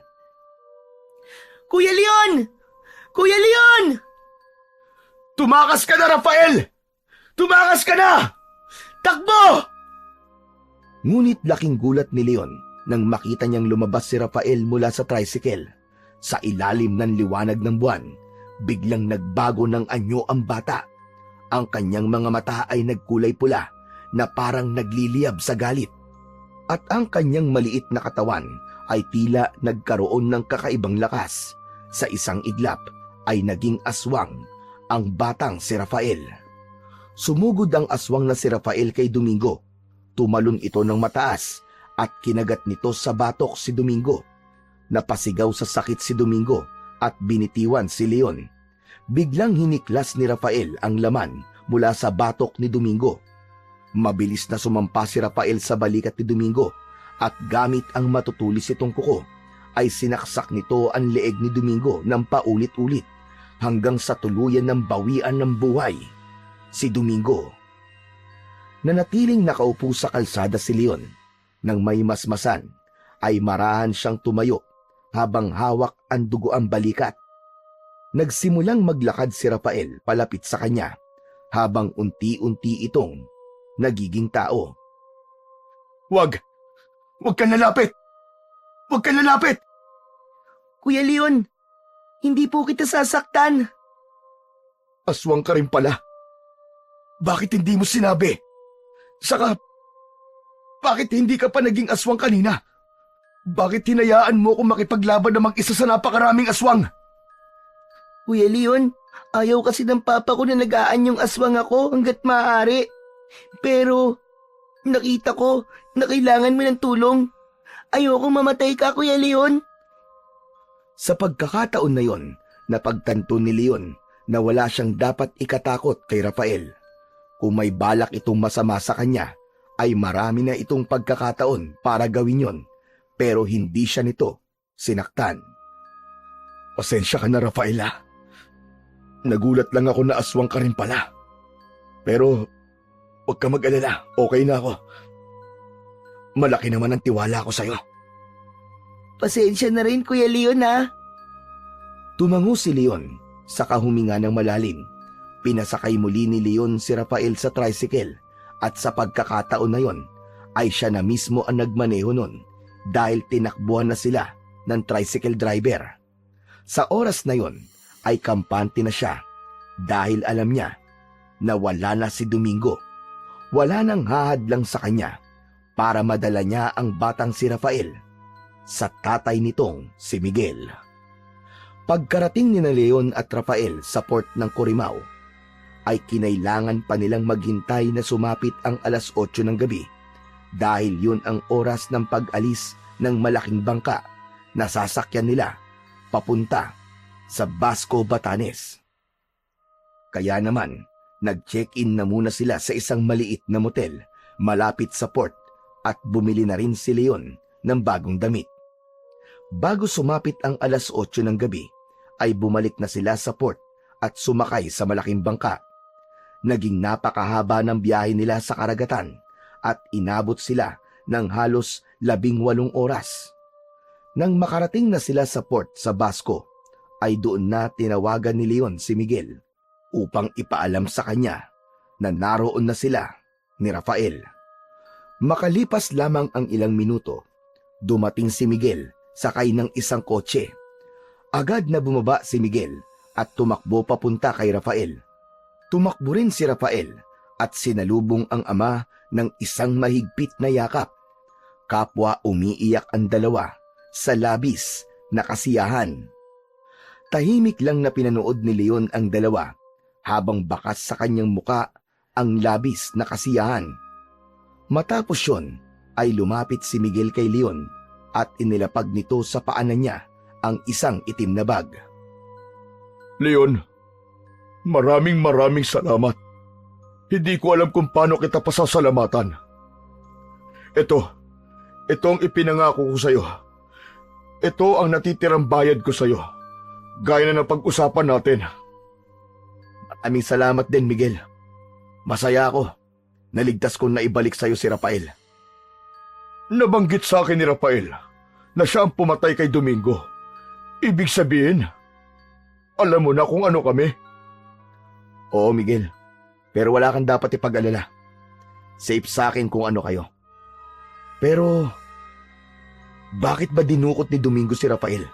Kuya Leon! Kuya Leon! Tumakas ka na, Rafael! Tumakas ka na! Takbo! Ngunit laking gulat ni Leon nang makita niyang lumabas si Rafael mula sa tricycle. Sa ilalim ng liwanag ng buwan, biglang nagbago ng anyo ang bata. Ang kanyang mga mata ay nagkulay pula na parang nagliliyab sa galit. At ang kanyang maliit na katawan ay tila nagkaroon ng kakaibang lakas. Sa isang iglap ay naging aswang ang batang si Rafael. Sumugod ang aswang na si Rafael kay Domingo. Tumalon ito ng mataas at kinagat nito sa batok si Domingo. Napasigaw sa sakit si Domingo at binitiwan si Leon. Biglang hiniklas ni Rafael ang laman mula sa batok ni Domingo. Mabilis na sumampa si Rafael sa balikat ni Domingo at gamit ang matutulis itong kuko ay sinaksak nito ang leeg ni Domingo ng paulit-ulit hanggang sa tuluyan ng bawian ng buhay si Domingo. Nanatiling nakaupo sa kalsada si Leon. Nang may masmasan ay marahan siyang tumayo habang hawak ang dugo ang balikat. Nagsimulang maglakad si Rafael palapit sa kanya habang unti-unti itong nagiging tao. Wag ka nalapit! Huwag ka nalapit! Kuya Leon, hindi po kita sasaktan. Aswang ka rin pala. Bakit hindi mo sinabi? Saka, bakit hindi ka pa naging aswang kanina? Bakit hinayaan mo kung makipaglaban na mag-isa sa napakaraming aswang? Kuya Leon, ayaw kasi ng papa ko na nag-aanyong aswang ako hanggat maaari. Pero, nakita ko na kailangan mo ng tulong. Ayokong mamatay ka, Kuya Leon. Sa pagkakataon na yon, Napagtanto ni Leon na wala siyang dapat ikatakot kay Rafael. Kung may balak itong masama sa kanya, ay marami na itong pagkakataon para gawin yon, pero hindi siya nito sinaktan. Pasensya ka na, Rafael, ah. Nagulat lang ako na aswang ka rin pala. Pero huwag ka mag-alala, okay na ako. Malaki naman ang tiwala ko sa'yo. Pasensya na rin, Kuya Leon, ha? Tumango si Leon, saka huminga ng malalim. Pinasakay muli ni Leon si Rafael sa tricycle at sa pagkakataon na yon ay siya na mismo ang nagmaneho nun dahil tinakbuhan na sila ng tricycle driver. Sa oras na yon ay kampante na siya dahil alam niya na wala na si Domingo. Wala nang hahadlang sa kanya para madala niya ang batang si Rafael sa tatay nitong si Miguel. Pagkarating ni na Leon at Rafael sa port ng Corimao, ay kinailangan pa nilang maghintay na sumapit ang 8:00 ng gabi dahil yun ang oras ng pag-alis ng malaking bangka na sasakyan nila papunta sa Basco, Batanes. Kaya naman, nag-check-in na muna sila sa isang maliit na motel malapit sa port at bumili na rin si Leon ng bagong damit. Bago sumapit ang 8:00 ng gabi, ay bumalik na sila sa port at sumakay sa malaking bangka. Naging napakahaba ng biyahe nila sa karagatan at inabot sila ng halos 18 oras. Nang makarating na sila sa port sa Basco, ay doon na tinawagan ni Leon si Miguel upang ipaalam sa kanya na naroon na sila ni Rafael. Makalipas lamang ang ilang minuto, dumating si Miguel sakay ng isang kotse. Agad na bumaba si Miguel at tumakbo papunta kay Rafael. Tumakbo rin si Rafael at sinalubong ang ama ng isang mahigpit na yakap. Kapwa umiiyak ang dalawa sa labis na kasiyahan. Tahimik lang na pinanood ni Leon ang dalawa habang bakas sa kanyang muka ang labis na kasiyahan. Matapos yun ay lumapit si Miguel kay Leon at inilapag nito sa paanan niya ang isang itim na bag. Leon, maraming salamat. Hindi ko alam kung paano kita pasasalamatan. Ito ang ipinangako ko sa'yo. Ito ang natitirang bayad ko sa'yo. Gaya na ng pag-usapan natin. Maraming salamat din, Miguel. Masaya ako. Naligtas kong naibalik sa'yo si Rafael. Nabanggit sa akin ni Rafael na siya ang pumatay kay Domingo. Ibig sabihin, alam mo na kung ano kami. Oo, Miguel. Pero wala kang dapat ipag-alala. Safe sa akin kung ano kayo. Pero, bakit ba dinukot ni Domingo si Rafael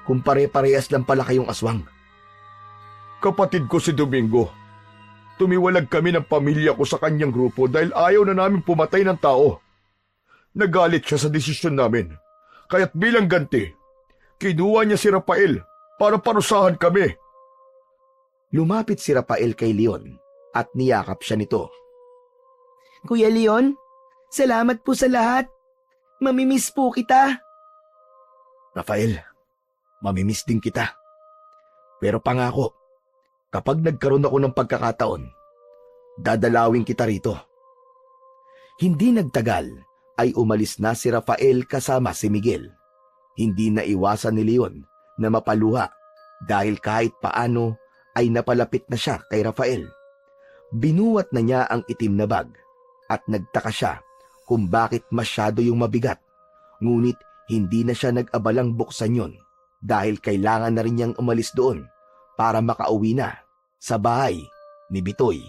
kung pare-parehas lang pala kayong aswang? Kapatid ko si Domingo. Tumiwalag kami ng pamilya ko sa kanyang grupo dahil ayaw na namin pumatay ng tao. Nagalit siya sa desisyon namin. Kaya't bilang ganti, kinuha niya si Rafael para parusahan kami. Lumapit si Rafael kay Leon at niyakap siya nito. Kuya Leon, salamat po sa lahat. Mamimiss po kita. Rafael, mamimiss din kita. Pero pangako, kapag nagkaroon ako ng pagkakataon, dadalawin kita rito. Hindi nagtagal ay umalis na si Rafael kasama si Miguel. Hindi na iwasan ni Leon na mapaluha dahil kahit paano ay napalapit na siya kay Rafael. Binuwat na niya ang itim na bag at nagtaka siya kung bakit masyado yung mabigat. Ngunit hindi na siya nag-abalang buksan yon dahil kailangan na rin niyang umalis doon para makauwi na sa bahay ni Bitoy.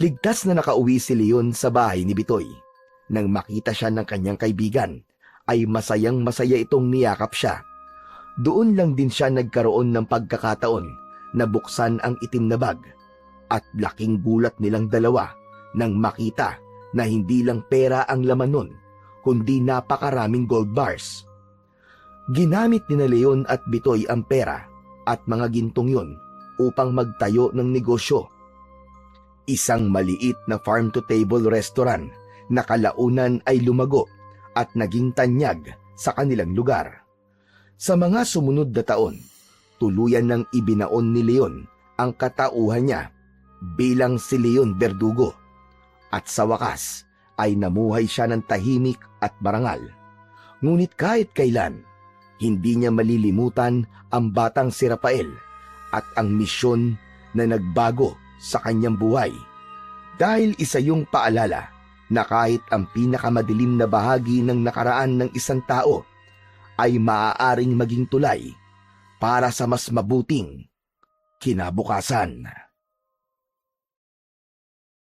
Ligtas na nakauwi si Leon sa bahay ni Bitoy. Nang makita siya ng kanyang kaibigan, ay masayang masaya itong niyakap siya. Doon lang din siya nagkaroon ng pagkakataon na buksan ang itim na bag at laking gulat nilang dalawa nang makita na hindi lang pera ang laman nun, kundi napakaraming gold bars. Ginamit ni na Leon at Bitoy ang pera at mga gintong yun upang magtayo ng negosyo. Isang maliit na farm-to-table restaurant na kalaunan ay lumago at naging tanyag sa kanilang lugar. Sa mga sumunod na taon, tuluyan ng ibinaon ni Leon ang katauhan niya bilang si Leon Verdugo. At sa wakas ay namuhay siya ng tahimik at marangal. Ngunit kahit kailan, hindi niya malilimutan ang batang si Rafael at ang misyon na nagbago sa kanyang buhay. Dahil isa yung paalala na kahit ang pinakamadilim na bahagi ng nakaraan ng isang tao ay maaaring maging tulay para sa mas mabuting kinabukasan.